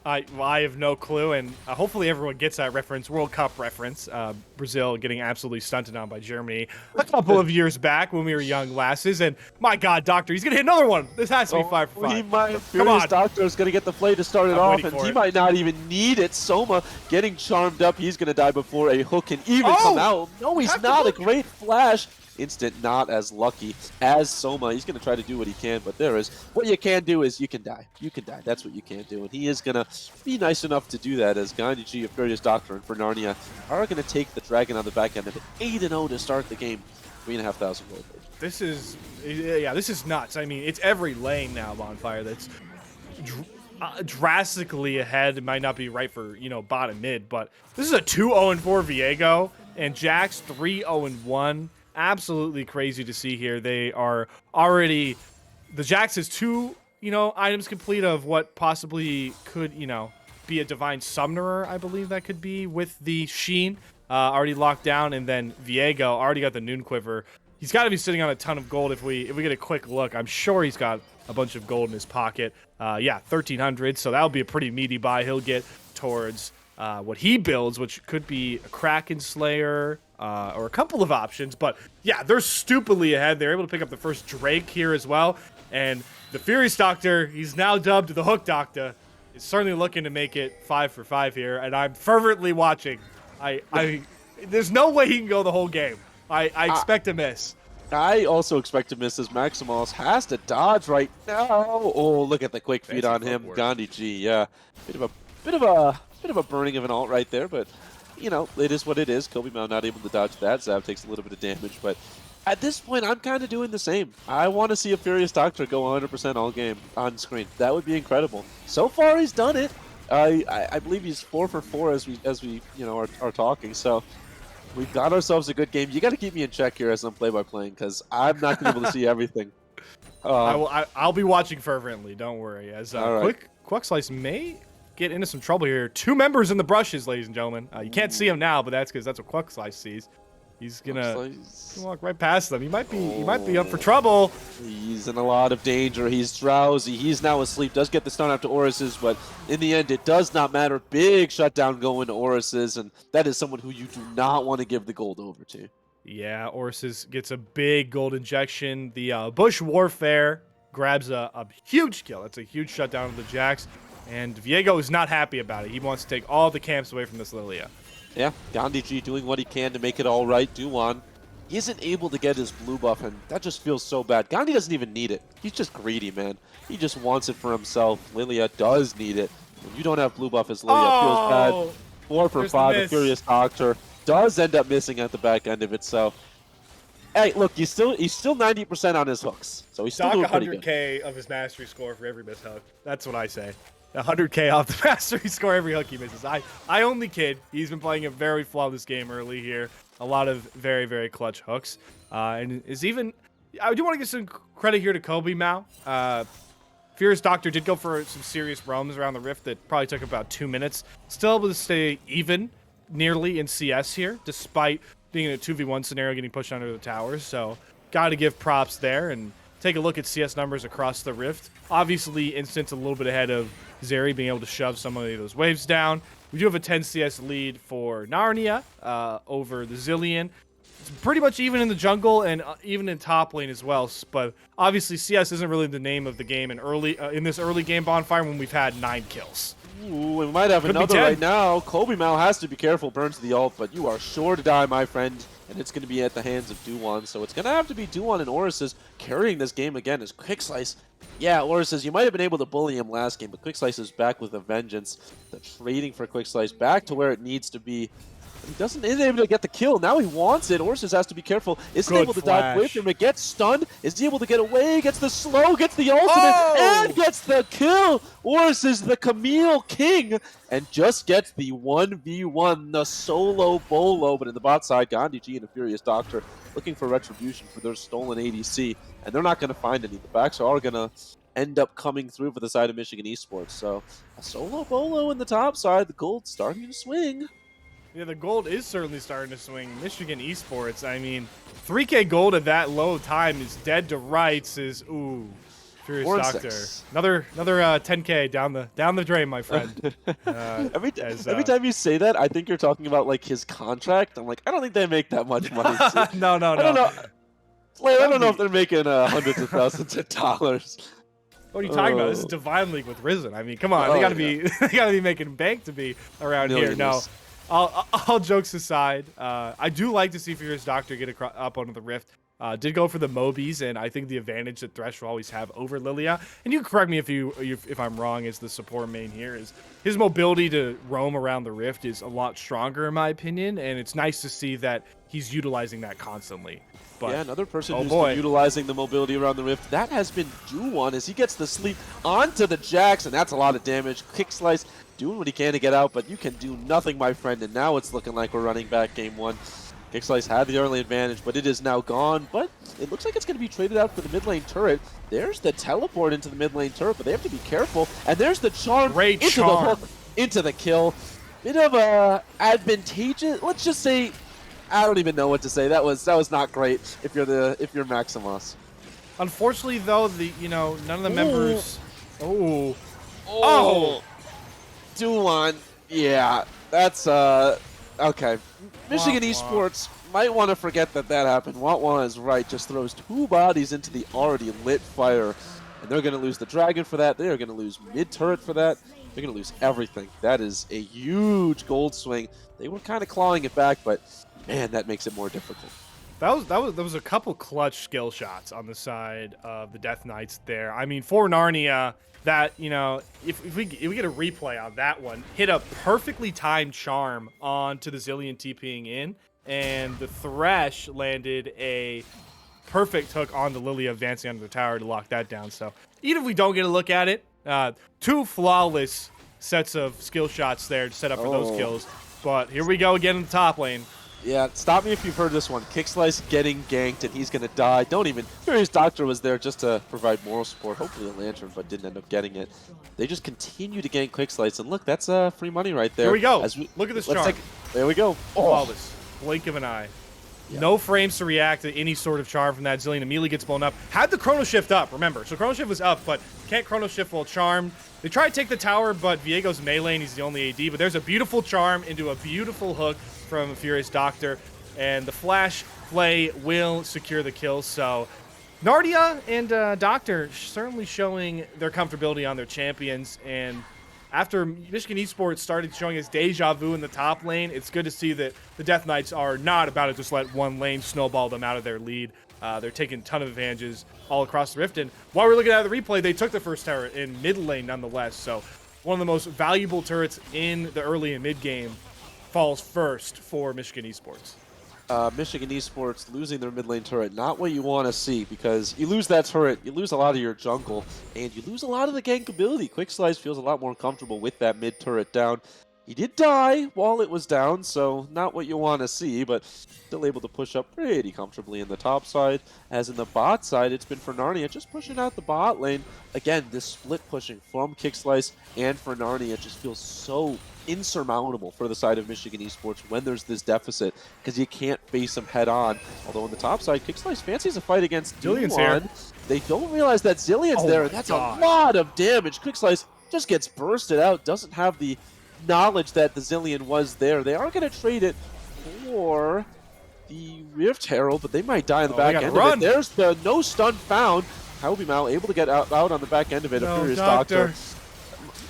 I have no clue, and hopefully everyone gets that reference, World Cup reference. Brazil getting absolutely stunted on by Germany a couple of years back when we were young lasses, and my God, Doctor, he's going to hit another one. This has to be 5 for 5. He might, Furious Doctor is going to get the play to start it off, and he might not even need it. Soma getting charmed up. He's going to die before a hook can even come out. No, he's not. A great flash. Instant not as lucky as Soma. He's going to try to do what he can, but what you can do is you can die. You can die. That's what you can do, and he is going to be nice enough to do that, as Gandhi, Furious Doctor, and Narnia are going to take the Dragon on the back end of it. 8-0 to start the game. 3,500 gold. This is nuts. I mean, it's every lane now, Bonfire, that's drastically ahead. It might not be right for, bottom mid, but this is a 2-0-4 Viego, and Jax 3-0-1. Absolutely crazy to see here. They are already, the Jax is 2, items complete of what possibly could, be a Divine Summoner, I believe that could be, with the Sheen already locked down, and then Viego already got the Noon Quiver. He's got to be sitting on a ton of gold. If we get a quick look, I'm sure he's got a bunch of gold in his pocket. 1,300, so that'll be a pretty meaty buy he'll get towards what he builds, which could be a Kraken Slayer, or a couple of options. But yeah, they're stupidly ahead. They're able to pick up the first Drake here as well. And the Furious Doctor, he's now dubbed the Hook Doctor, is certainly looking to make it 5 for 5 here. And I'm fervently watching. There's no way he can go the whole game. I expect a miss. I also expect to miss, as Maximus has to dodge right now. Oh, look at the quick feed on him. Gandhi G, yeah. Bit of a burning of an ult right there, but it is what it is. Kobe Mao not able to dodge that. Zav takes a little bit of damage, but at this point, I'm kind of doing the same. I want to see a Furious Doctor go 100% all game on screen. That would be incredible. So far, he's done it. I believe he's 4 for 4 as we are talking. So we've got ourselves a good game. You got to keep me in check here as I'm play-by-playing, because I'm not going to be able to see everything. I'll be watching fervently. Don't worry. As Quick Slice may get into some trouble here. 2 members in the brushes, ladies and gentlemen. You can't see him now, but that's because that's what Quick Slice sees. He's gonna walk right past them. He might be up for trouble. He's in a lot of danger. He's drowsy. He's now asleep. Does get the stun after Oris's, but in the end, it does not matter. Big shutdown going to Oris's, and that is someone who you do not want to give the gold over to. Yeah, Oris's gets a big gold injection. The Bush Warfare grabs a huge kill. That's a huge shutdown of the Jax. And Viego is not happy about it. He wants to take all the camps away from this Lilia. Yeah, Gandhi G doing what he can to make it all right. Duan isn't able to get his blue buff, and that just feels so bad. Gandhi doesn't even need it. He's just greedy, man. He just wants it for himself. Lilia does need it. When you don't have blue buff as Lilia, it feels bad. 4 for 5, the Furious Doctor does end up missing at the back end of it, so... Hey, look, he's still 90% on his hooks, so he's still doing pretty good. 100K of his mastery score for every missed hook. That's what I say. 100K off the mastery score every hook he misses. I only kid. He's been playing a very flawless game early here. A lot of very, very clutch hooks. And is even... I do want to give some credit here to Kobe Mao. Furious Doctor did go for some serious roams around the Rift that probably took about 2 minutes. Still able to stay even, nearly in CS here, despite being in a 2v1 scenario, getting pushed under the towers. So, got to give props there. And take a look at CS numbers across the Rift. Obviously, Instant's a little bit ahead of Zeri, being able to shove some of those waves down. We do have a 10 CS lead for Narnia over the Zillion. It's pretty much even in the jungle and even in top lane as well. But obviously, CS isn't really the name of the game in this early game Bonfire when we've had 9 kills. Ooh, we might have another right now. Kobe Mao has to be careful, burns the ult, but you are sure to die, my friend. And it's going to be at the hands of Duan. So it's going to have to be Duan and Oris's carrying this game again as Quick Slice. Yeah, Oris's, you might have been able to bully him last game, but Quick Slice is back with a vengeance. The trading for Quick Slice back to where it needs to be. He isn't able to get the kill. Now he wants it. Oris's has to be careful. Isn't able to dive away from it. Gets stunned. Is he able to get away? Gets the slow. Gets the ultimate. And gets the kill. Oris's the Camille King. And just gets the 1v1. The solo bolo. But in the bot side, Gandhi G and the Furious Doctor looking for retribution for their stolen ADC. And they're not going to find any. The backs are going to end up coming through for the side of Michigan Esports. So a solo bolo in the top side, the gold starting to swing. Yeah, the gold is certainly starting to swing. Michigan Esports, I mean, 3K gold at that low time is dead to rights. Is ooh, Furious Doctor. 4-6. Another 10K down the drain, my friend. Every time you say that, I think you're talking about like his contract. I'm like, I don't think they make that much money. No. I don't know. Like, I don't know if they're making hundreds of thousands of dollars. What are you talking about? This is Divine League with Risen. I mean, come on, they gotta be they gotta be making bank to be around here. No, all jokes aside, I do like to see Furious Doctor get up onto the Rift. Did go for the Mobies, and I think the advantage that Thresh will always have over Lilia, and you can correct me if I'm wrong, is the support main here, is his mobility to roam around the Rift is a lot stronger in my opinion, and it's nice to see that he's utilizing that constantly. But, yeah, another person who's been utilizing the mobility around the Rift, that has been Juwon as he gets the sleep onto the Jax, and that's a lot of damage. Kick Slice doing what he can to get out, but you can do nothing, my friend, and now it's looking like we're running back game one. Kick Slice had the early advantage, but it is now gone, but it looks like it's going to be traded out for the mid lane turret. There's the teleport into the mid lane turret, but they have to be careful, and there's the charm the hook, into the kill. Bit of a advantageous, let's just say, I don't even know what to say. That was not great if you're Maximus. Unfortunately, though, none of the members. Oh, Oh, Duan. Yeah, that's okay. Michigan Esports might want to forget that happened. Watwan is right. Just throws 2 bodies into the already lit fire, and they're going to lose the dragon for that. They are going to lose mid turret for that. They're going to lose everything. That is a huge gold swing. They were kind of clawing it back, but man, that makes it more difficult. There was a couple clutch skill shots on the side of the Death Knights there. I mean, for Narnia, that, if we get a replay on that one, hit a perfectly timed charm onto the Zillion TPing in, and the Thresh landed a perfect hook on the Lilia advancing under the tower to lock that down. So even if we don't get a look at it, 2 flawless sets of skill shots there to set up for those kills. But here we go again in the top lane. Yeah, stop me if you've heard this one. Kick Slice getting ganked, and he's going to die. Don't even. Furious Doctor was there just to provide moral support, hopefully a lantern, but didn't end up getting it. They just continue to gank Quick Slice, and look, that's free money right there. Here we go. Look at this charm. There we go. Flawless. Blink of an eye. Yeah. No frames to react to any sort of charm from that Zillion. Immediately gets blown up. Had the Chrono Shift up, remember. So Chrono Shift was up, but can't Chrono Shift while charmed. They try to take the tower, but Viego's melee, and he's the only AD. But there's a beautiful charm into a beautiful hook from Furious Doctor. And the Flash play will secure the kill. So Narnia and Doctor certainly showing their comfortability on their champions. And after Michigan Esports started showing us deja vu in the top lane, it's good to see that the Death Knights are not about to just let one lane snowball them out of their lead. They're taking a ton of advantages all across the Rift. And while we're looking at the replay, they took the first turret in mid lane nonetheless. So one of the most valuable turrets in the early and mid game falls first for Michigan Esports. Michigan Esports losing their mid lane turret, not what you want to see, because you lose that turret, you lose a lot of your jungle, and you lose a lot of the gank ability. Quick Slice feels a lot more comfortable with that mid turret down. He did die while it was down, so not what you want to see, but still able to push up pretty comfortably in the top side. As in the bot side, it's been for Narnia just pushing out the bot lane. Again, this split pushing from Kick Slice and for Narnia just feels so insurmountable for the side of Michigan Esports when there's this deficit, because you can't face them head on. Although on the top side, Kick Slice fancies a fight against Zillion's here. They don't realize that Zillion's there, and that's a lot of damage. Quick Slice just gets bursted out, doesn't have the knowledge that the Zillion was there. They are going to trade it for the Rift Herald, but they might die on the back end of it. There's the no stun found. Howby Mao able to get out on the back end of it. No, A Furious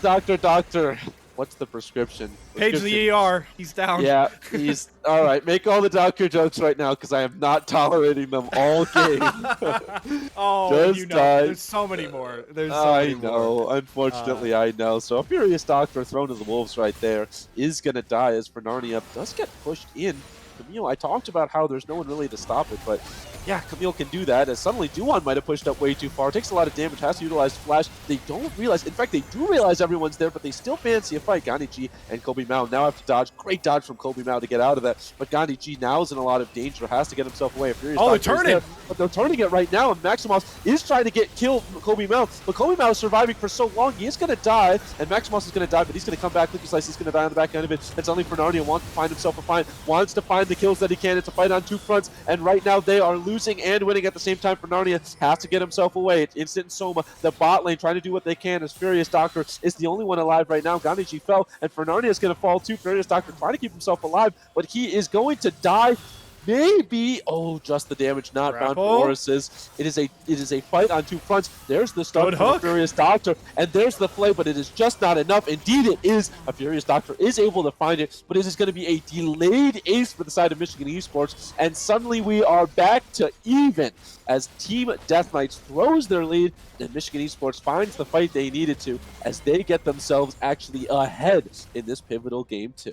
Doctor. Doctor. What's the prescription? Page the ER. He's down. Yeah, he's all right. Make all the doctor jokes right now, because I am not tolerating them all game. Just die. There's so many more. I know. Unfortunately, I know. So a Furious Doctor thrown to the wolves right there is going to die, as for Narnia does get pushed in. Camille, I talked about how there's no one really to stop it, but Yeah, Camille can do that, as suddenly Duan might have pushed up way too far. Takes a lot of damage, has to utilize Flash. They don't realize, in fact, they do realize everyone's there, but they still fancy a fight. Gandhi and Kobe Mao now have to dodge. Great dodge from Kobe Mao to get out of that, but Gandhi now is in a lot of danger, has to get himself away. Furious Oh, they're Doctor is turning! there, but they're turning it right now, and Maximos is trying to get killed Kobe Mao, but Kobe Mao is surviving for so long, he is going to die, and Maximos is going to die, but he's going to come back. Liquid Slice is going to die on the back end of it, and suddenly Fernardia wants to find himself a fight, wants to find the kills that he can. It's a fight on two fronts, and right now they are losing and winning at the same time. Fernardia has to get himself away. It's instant Soma, the bot lane, trying to do what they can, as Furious Doctor is the only one alive right now. Gandhi fell, and Fernardia is going to fall too. Furious Doctor trying to keep himself alive, but he is going to die. Maybe, oh, just the damage not found for Horus's. It is a fight on two fronts. There's the start for the Furious Doctor, and there's the play, but it is just not enough. Indeed, it is. A Furious Doctor is able to find it, but it is going to be a delayed ace for the side of Michigan Esports, and suddenly we are back to even as Team Death Knights throws their lead, and Michigan Esports finds the fight they needed to as they get themselves actually ahead in this pivotal game too.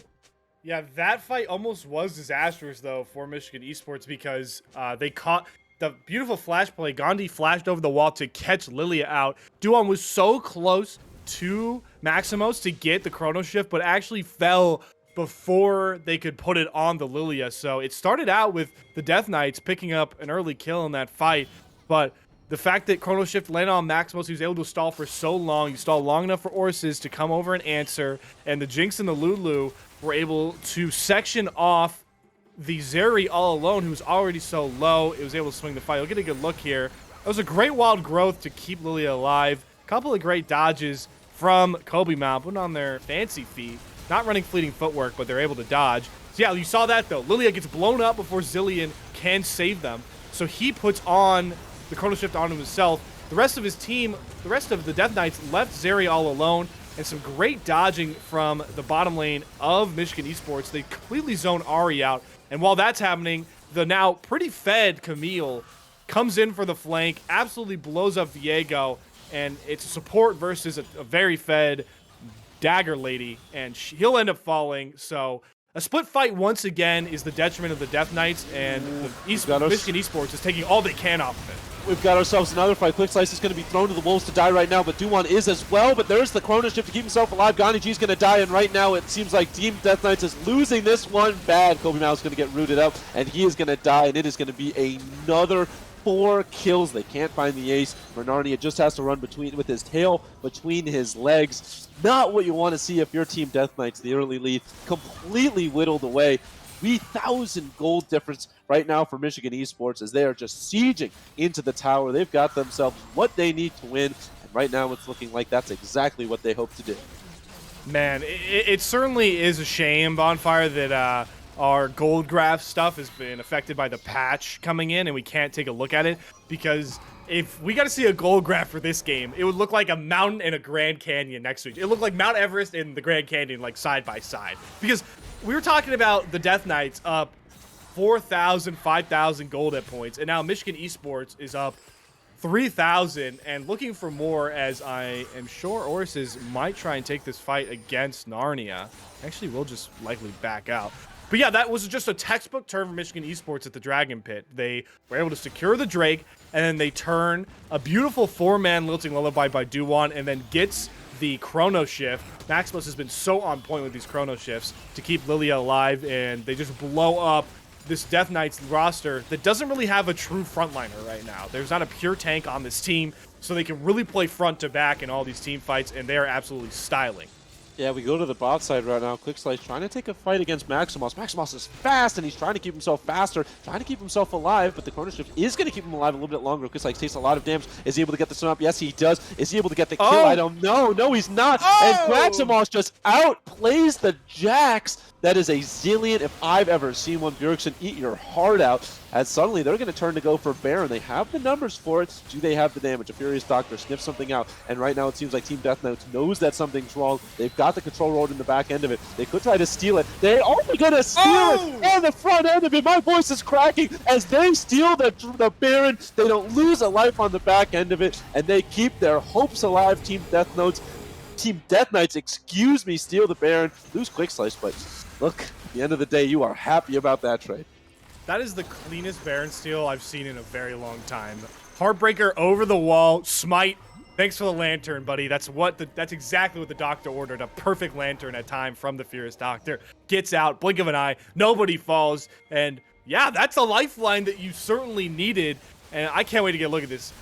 Yeah, that fight almost was disastrous, though, for Michigan Esports because they caught the beautiful flash play. Gandhi flashed over the wall to catch Lilia out. Duan was so close to Maximos to get the Chrono Shift, but actually fell before they could put it on the Lilia. So it started out with the Death Knights picking up an early kill in that fight, but the fact that Chrono Shift landed on Maximos, he was able to stall for so long. He stalled long enough for Orsis to come over and answer, and the Jinx and the Lulu were able to section off the Zeri all alone, who was already so low. It was able to swing the fight. You'll get a good look here. That was a great wild growth to keep Lilia alive. A couple of great dodges from Kobe Mao, putting on their fancy feet. Not running fleeting footwork, but they're able to dodge. So yeah, you saw that though. Lilia gets blown up before Zillion can save them. So he puts on the Chrono Shift on himself. The rest of his team, the rest of the Death Knights left Zeri all alone, and some great dodging from the bottom lane of Michigan Esports. They completely zone Ari out, and while that's happening, the now pretty fed Camille comes in for the flank, absolutely blows up Viego, and it's support versus a very fed Dagger Lady, and he'll end up falling. So a split fight once again is the detriment of the Death Knights, and the Michigan Esports is taking all they can off of it. We've got ourselves another fight. Quick Slice is going to be thrown to the wolves to die right now, but Duan is as well. But there's the Chrono Shift to keep himself alive. Gandhi is going to die, and right now it seems like Team Death Knights is losing this one bad. Kobe Mao is going to get rooted up, and he is going to die, and it is going to be another 4 kills. They can't find the ace. Bernardia just has to run with his tail between his legs. Not what you want to see if you're Team Death Knights. The early lead completely whittled away. 3,000 gold difference right now for Michigan Esports as they are just sieging into the tower. They've got themselves what they need to win, and right now it's looking like that's exactly what they hope to do. Man, it certainly is a shame, Bonfire, that our gold graph stuff has been affected by the patch coming in and we can't take a look at it, because if we got to see a gold graph for this game, it would look like a mountain and a Grand Canyon next to each other. It looked like Mount Everest and the Grand Canyon, like side by side. Because we were talking about the Death Knights up 4,000, 5,000 gold at points, and now Michigan Esports is up 3,000 and looking for more, as I am sure Orsis might try and take this fight against Narnia. Actually, we'll just likely back out. But yeah, that was just a textbook turn for Michigan Esports at the Dragon Pit. They were able to secure the Drake, and then they turn a beautiful 4-man Lilting Lullaby by Duwan, and then gets the Chrono Shift. Maximus has been so on point with these Chrono Shifts to keep Lilia alive, and they just blow up this Death Knights roster that doesn't really have a true frontliner right now. There's not a pure tank on this team, so they can really play front to back in all these team fights, and they are absolutely styling. Yeah, we go to the bot side right now. Quick Slice trying to take a fight against Maximos. Maximos is fast, and he's trying to keep himself faster, trying to keep himself alive, but the Chrono Shift is going to keep him alive a little bit longer. Quick Slice takes a lot of damage. Is he able to get the stun up? Yes, he does. Is he able to get the kill? I don't know. No, he's not. And Maximos just outplays the Jax. That is a zillion if I've ever seen one. Bjergsen, eat your heart out, as suddenly they're going to turn to go for Baron. They have the numbers for it. Do they have the damage? A Furious Doctor sniffs something out, and right now it seems like Team Death Knights knows that something's wrong. They've got the control road in the back end of it. They could try to steal it. They are going to steal it, and the front end of it. My voice is cracking as they steal the Baron. They don't lose a life on the back end of it, and they keep their hopes alive. Team Death Knights, excuse me, steal the Baron, lose Quick Slice, but look, at the end of the day, you are happy about that trade. That is the cleanest Baron steal I've seen in a very long time. Heartbreaker over the wall, smite. Thanks for the lantern, buddy. That's exactly what the doctor ordered. A perfect lantern at time from the Furious Doctor. Gets out, blink of an eye, nobody falls, and yeah, that's a lifeline that you certainly needed. And I can't wait to get a look at this.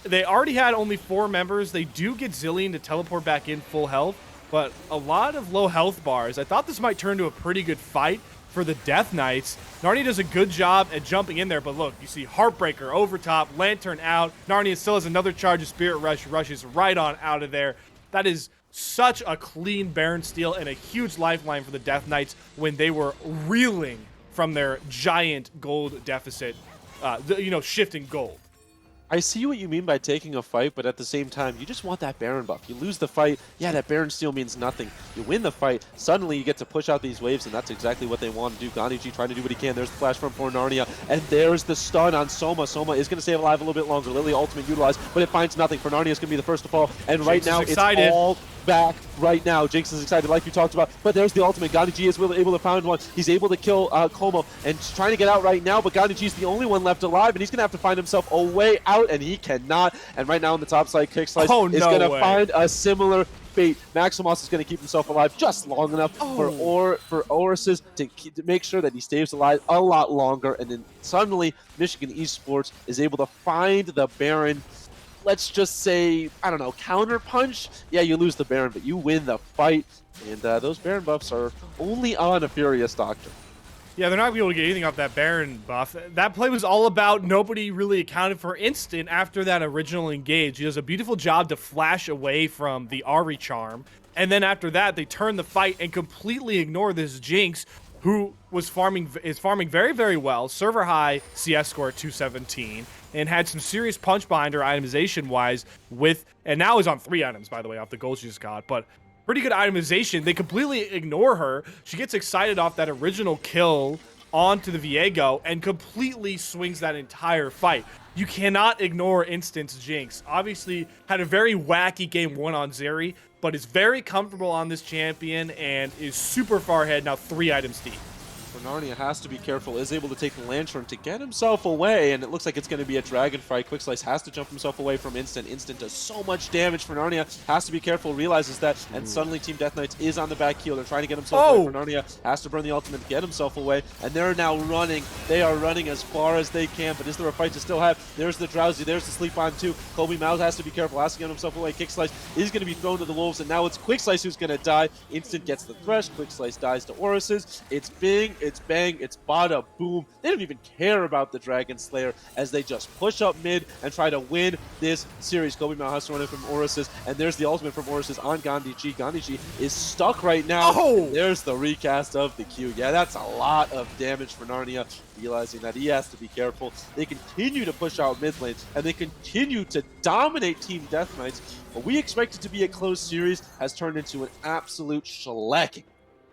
They already had only 4 members. They do get Zillion to teleport back in full health, but a lot of low health bars. I thought this might turn to a pretty good fight for the Death Knights. Narnia does a good job at jumping in there, but look, you see Heartbreaker over top, Lantern out. Narnia still has another charge of Spirit Rush, rushes right on out of there. That is such a clean Baron steal and a huge lifeline for the Death Knights when they were reeling from their giant gold deficit, shifting gold. I see what you mean by taking a fight, but at the same time, you just want that Baron buff. You lose the fight, yeah, that Baron steal means nothing. You win the fight, suddenly you get to push out these waves, and that's exactly what they want to do. Gandhi trying to do what he can. There's the flash from Narnia, and there's the stun on Soma. Soma is going to stay alive a little bit longer. Lily ultimate utilized, but it finds nothing. Narnia is going to be the first to fall, and right now it's all back right now. Jinx is excited like you talked about, but there's the ultimate. Gandhi G is able to find one. He's able to kill Como, and trying to get out right now, but Gandhi G is the only one left alive, and he's going to have to find himself a way out, and he cannot. And right now on the top side, Kick Slice is going to find a similar fate. Maximus is going to keep himself alive just long enough for Oris's to make sure that he stays alive a lot longer, and then suddenly Michigan Esports is able to find the Baron. Let's just say, I don't know, counter punch? Yeah, you lose the Baron, but you win the fight. And those Baron buffs are only on a Furious Doctor. Yeah, they're not going to be able to get anything off that Baron buff. That play was all about nobody really accounted for Instant after that original engage. He does a beautiful job to flash away from the Ari charm. And then after that, they turn the fight and completely ignore this Jinx, who is farming very, very well. Server high CS score at 217. And had some serious punch behind her itemization-wise and now is on 3 items, by the way, off the gold she just got, but pretty good itemization. They completely ignore her. She gets excited off that original kill onto the Viego and completely swings that entire fight. You cannot ignore Instant's Jinx. Obviously, had a very wacky game 1 on Zeri, but is very comfortable on this champion and is super far ahead, now 3 items deep. Narnia has to be careful, is able to take the Lantern to get himself away, and it looks like it's going to be a Dragon fight. Quick Slice has to jump himself away from Instant. Instant does so much damage for Narnia, has to be careful, realizes that, and suddenly Team Death Knights is on the back heel. They're trying to get himself away from Narnia, has to burn the ultimate to get himself away, and they're now running. They are running as far as they can, but is there a fight to still have? There's the Drowsy, there's the Sleep On 2. Kobe Mouse has to be careful, has to get himself away. Kick Slice is going to be thrown to the Wolves, and now it's Quick Slice who's going to die. Instant gets the Thresh, Quick Slice dies to Oris's. It's Bing, it's Bang, it's bada boom. They don't even care about the Dragon Slayer as they just push up mid and try to win this series. Kobe Mao has to run in from Oris's, and there's the ultimate from Oris's on Gandhi G. Gandhi G is stuck right now. There's the recast of the Q. Yeah, that's a lot of damage for Narnia, realizing that he has to be careful. They continue to push out mid lane, and they continue to dominate Team Death Knights. What we expected to be a close series has turned into an absolute shellacking.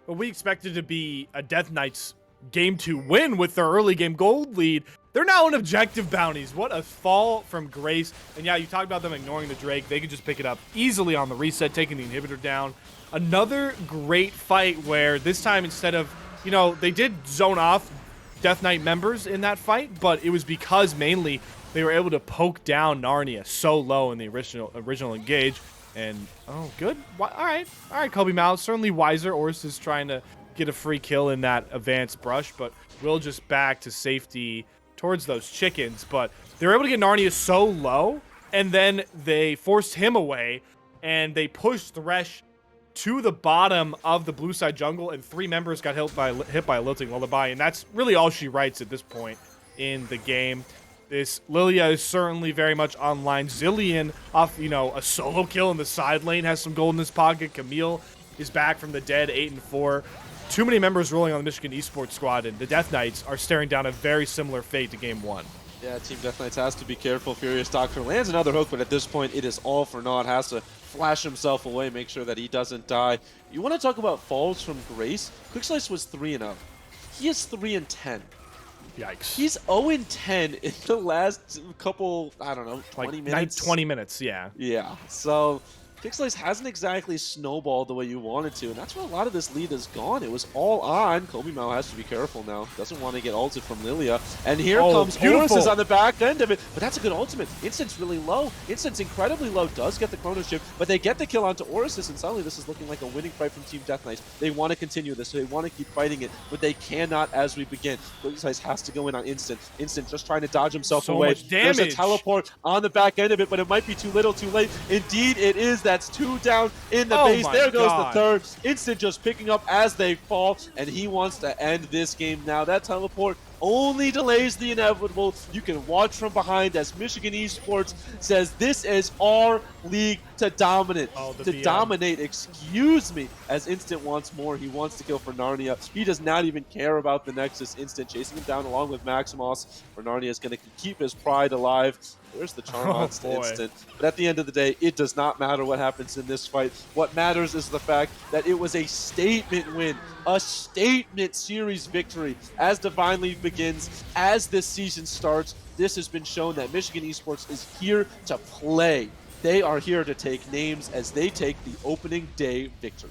But we expected to be a Death Knights game 2 win with their early game gold lead. They're now in objective bounties. What a fall from grace. And yeah, you talked about them ignoring the Drake. They could just pick it up easily on the reset, taking the inhibitor down. Another great fight where this time instead of, they did zone off Death Knight members in that fight, but it was because mainly they were able to poke down Narnia so low in the original engage. And, good. All right, Kobe Mouse, certainly wiser. Oris is trying to get a free kill in that advanced brush, but will just back to safety towards those chickens. But they were able to get Narnia so low, and then they forced him away, and they pushed Thresh to the bottom of the blue side jungle, and 3 members got hit by a Lilting Lullaby, and that's really all she writes at this point in the game. This Lilia is certainly very much online. Zillion off, a solo kill in the side lane, has some gold in his pocket. Camille is back from the dead, 8-4. Too many members rolling on the Michigan Esports squad, and the Death Knights are staring down a very similar fate to game 1. Yeah, Team Death Knights has to be careful. Furious Doctor lands another hook, but at this point, it is all for naught. Has to flash himself away, make sure that he doesn't die. You want to talk about falls from grace? Quick Slice was 3-0. He is 3-10. Yikes. He's 0-10 in the last couple, I don't know, 20 minutes? 20 minutes, yeah. Yeah, so Pixelace hasn't exactly snowballed the way you wanted to, and that's where a lot of this lead has gone. It was all on. Kobe Mao has to be careful now. Doesn't want to get ulted from Lilia. And here Oh, comes Horus beautiful. on the back end of it, but that's a good ultimate. Instant's really low. Instant's incredibly low. Does get the chrono shift, but they get the kill onto Orus, and suddenly this is looking like a winning fight from Team Death Knights. They want to continue this, so they want to keep fighting it, but they cannot as we begin. Pixelace has to go in on Instant. Instant just trying to dodge himself So away. much There's a damage. teleport on the back end of it, but it might be too little, too late. Indeed, it is. That's 2 down in the Oh base. my There goes God. the third. Instant just picking up as they fall, and he wants to end this game now. That teleport only delays the inevitable. You can watch from behind as Michigan Esports says this is our league to dominate. Oh, the To BM. dominate, excuse me, as Instant wants more. He wants to kill for Narnia. He does not even care about the Nexus. Instant chasing him down along with Maximus. For Narnia is going to keep his pride alive. There's the charm Oh, on boy. Instant. But at the end of the day, it does not matter what happens in this fight. What matters is the fact that it was a statement win, a statement series victory. As Divine League begins, as this season starts, this has been shown that Michigan Esports is here to play. They are here to take names as they take the opening day victory.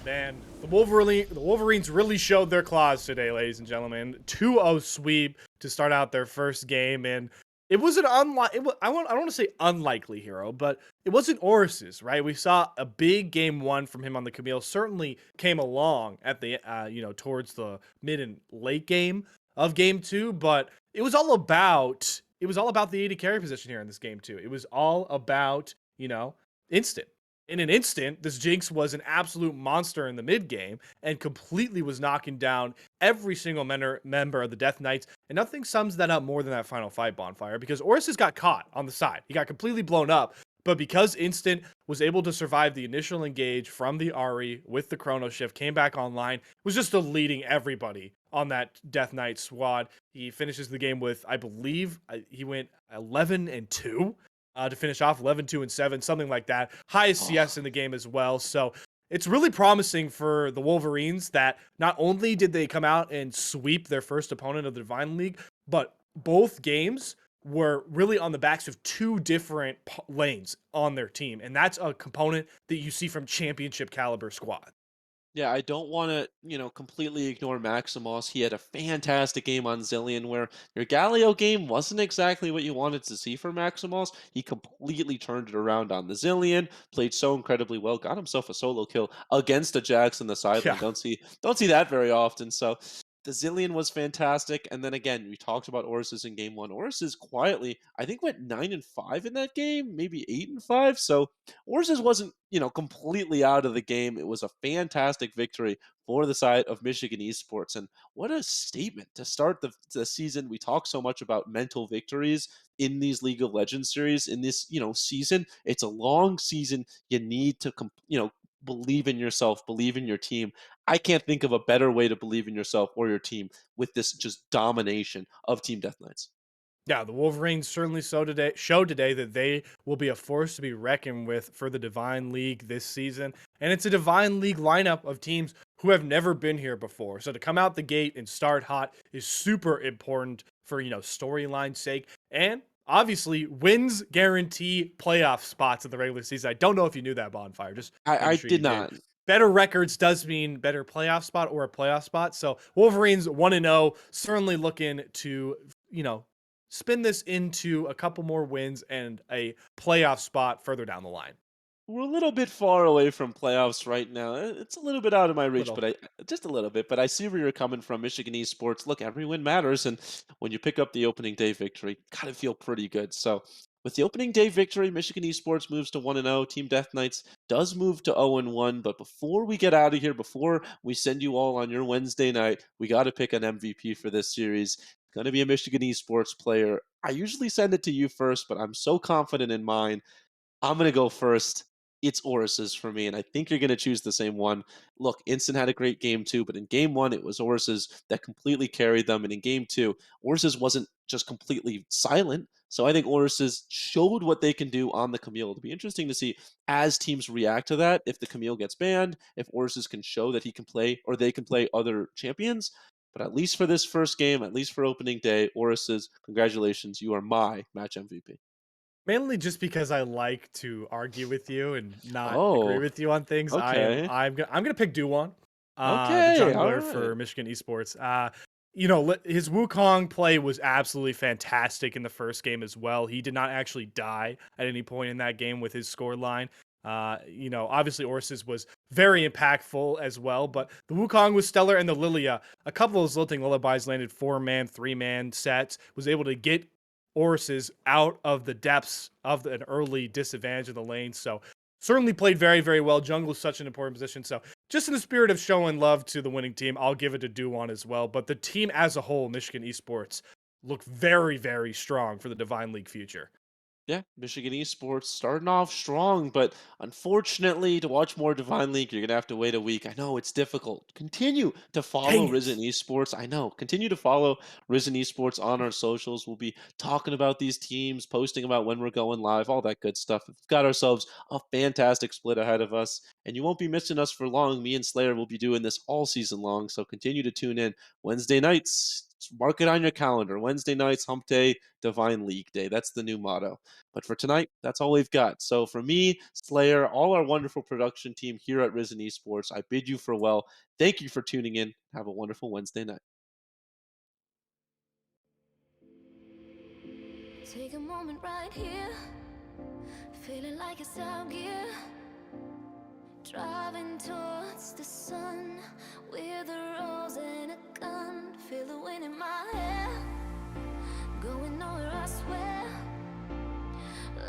Man, the Wolverines really showed their claws today, ladies and gentlemen. 2-0 sweep to start out their first game, and it was an I don't want to say unlikely hero, but it wasn't Orus's, right? We saw a big game one from him on the Camille. Certainly came along at the towards the mid and late game of game two, but it was all about the AD carry position here in this game too. It was all about instant. In an instant, this Jinx was an absolute monster in the mid game and completely was knocking down every single member of the Death Knights. And nothing sums that up more than that final fight, Bonfire, because Orus got caught on the side. He got completely blown up. But because Instant was able to survive the initial engage from the Ari with the Chrono Shift, came back online, was just leading everybody on that Death Knight squad. He finishes the game with, I believe, he went 11-2 to finish off 11-2-7, something like that. Highest CS in the game as well. So it's really promising for the Wolverines that not only did they come out and sweep their first opponent of the Divine League, but both games were really on the backs of two different lanes on their team. And that's a component that you see from championship caliber squad. Yeah, I don't want to, completely ignore Maximus. He had a fantastic game on Zillion where your Galio game wasn't exactly what you wanted to see from Maximus. He completely turned it around on the Zillion, played so incredibly well, got himself a solo kill against a Jax in the side lane. Yeah. Don't see that very often. So the Zillion was fantastic. And then again, we talked about Orus's in game one. Orus's quietly, I think, went 9-5 in that game, maybe 8-5. So Orus's wasn't, completely out of the game. It was a fantastic victory for the side of Michigan Esports. And what a statement to start the season. We talk so much about mental victories in these League of Legends series in this, season. It's a long season. You need to, believe in yourself, believe in your team. I can't think of a better way to believe in yourself or your team with this just domination of Team Death Knights. Yeah, the Wolverines certainly showed today that they will be a force to be reckoned with for the Divine League this season. And it's a Divine League lineup of teams who have never been here before. So to come out the gate and start hot is super important for, storyline's sake. And obviously, wins guarantee playoff spots in the regular season. I don't know if you knew that, Bonfire. Just I making sure you did did. not. Better records does mean better playoff spot or a playoff spot. So Wolverines 1-0, certainly looking to, spin this into a couple more wins and a playoff spot further down the line. We're a little bit far away from playoffs right now. It's a little bit out of my reach, Little. but I just a little bit. But I see where you're coming from, Michigan Esports. Look, every win matters, and when you pick up the opening day victory, gotta feel pretty good. So, with the opening day victory, Michigan Esports moves to 1-0. Team Death Knights does move to 0-1. But before we get out of here, before we send you all on your Wednesday night, we got to pick an MVP for this series. Going to be a Michigan Esports player. I usually send it to you first, but I'm so confident in mine. I'm going to go first. It's Orus's for me, and I think you're going to choose the same one. Look, Instant had a great game too, but in game one, it was Orus's that completely carried them. And in game two, Orus's wasn't just completely silent. So I think Orus's showed what they can do on the Camille. It'll be interesting to see as teams react to that, if the Camille gets banned, if Orus's can show that he can play or they can play other champions. But at least for this first game, at least for opening day, Orus's, congratulations, you are my match MVP. Mainly just because I like to argue with you and not agree Oh, with you on things. okay. I'm gonna pick Duwon, the Okay, all jungler right. for Michigan Esports. You know, his Wukong play was absolutely fantastic in the first game as well. He did not actually die at any point in that game with his score line. You know, obviously Orsis was very impactful as well, but the Wukong was stellar, and the Lilia, a couple of those Lilting Lullabies landed 4-man, 3-man sets, was able to get Orsis out of the depths of an early disadvantage of the lane. So certainly played very, very well. Jungle is such an important position. So just in the spirit of showing love to the winning team, I'll give it to Duwon as well. But the team as a whole, Michigan Esports, look very, very strong for the Divine League future. Yeah, Michigan Esports starting off strong, but unfortunately, to watch more Divine League, you're gonna have to wait a week. I know it's difficult. Continue to follow Dang Risen it. Esports. I know. Continue to follow Risen Esports on our socials. We'll be talking about these teams, posting about when we're going live, all that good stuff. We've got ourselves a fantastic split ahead of us, and you won't be missing us for long. Me and Slayer will be doing this all season long, so continue to tune in Wednesday nights. Mark it on your calendar. Wednesday nights, Hump Day, Divine League Day. That's the new motto. But for tonight, that's all we've got. So for me, Slayer, all our wonderful production team here at Risen Esports, I bid you farewell. Thank you for tuning in. Have a wonderful Wednesday night. Take a moment right here, feeling like it's out gear. Driving towards the sun with a rose and a gun. Feel the wind in my hair, going nowhere, I swear.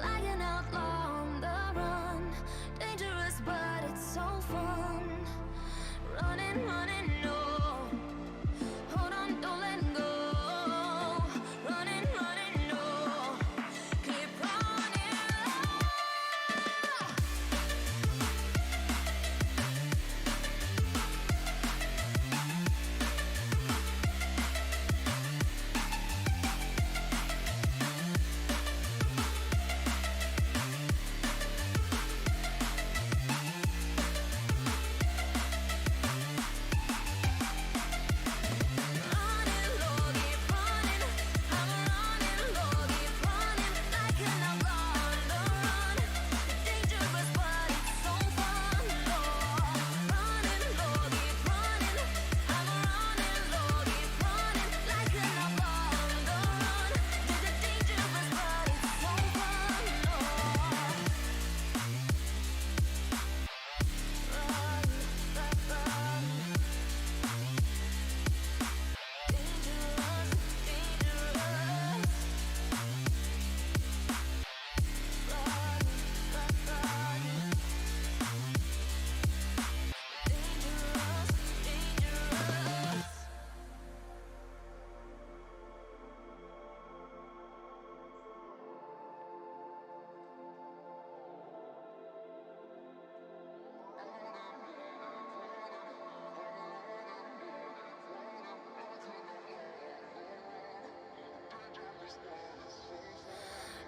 Like an outlaw on the run, dangerous but it's so fun. Running, running, no. Hold on, don't let go. Running, running, no. Keep running.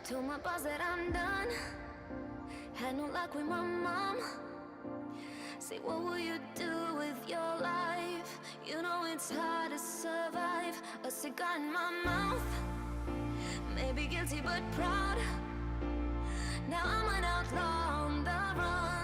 Told my boss that I'm done. Had no luck with my mom. Say, what will you do with your life? You know it's hard to survive. A cigar in my mouth. Maybe guilty but proud. Now I'm an outlaw on the run.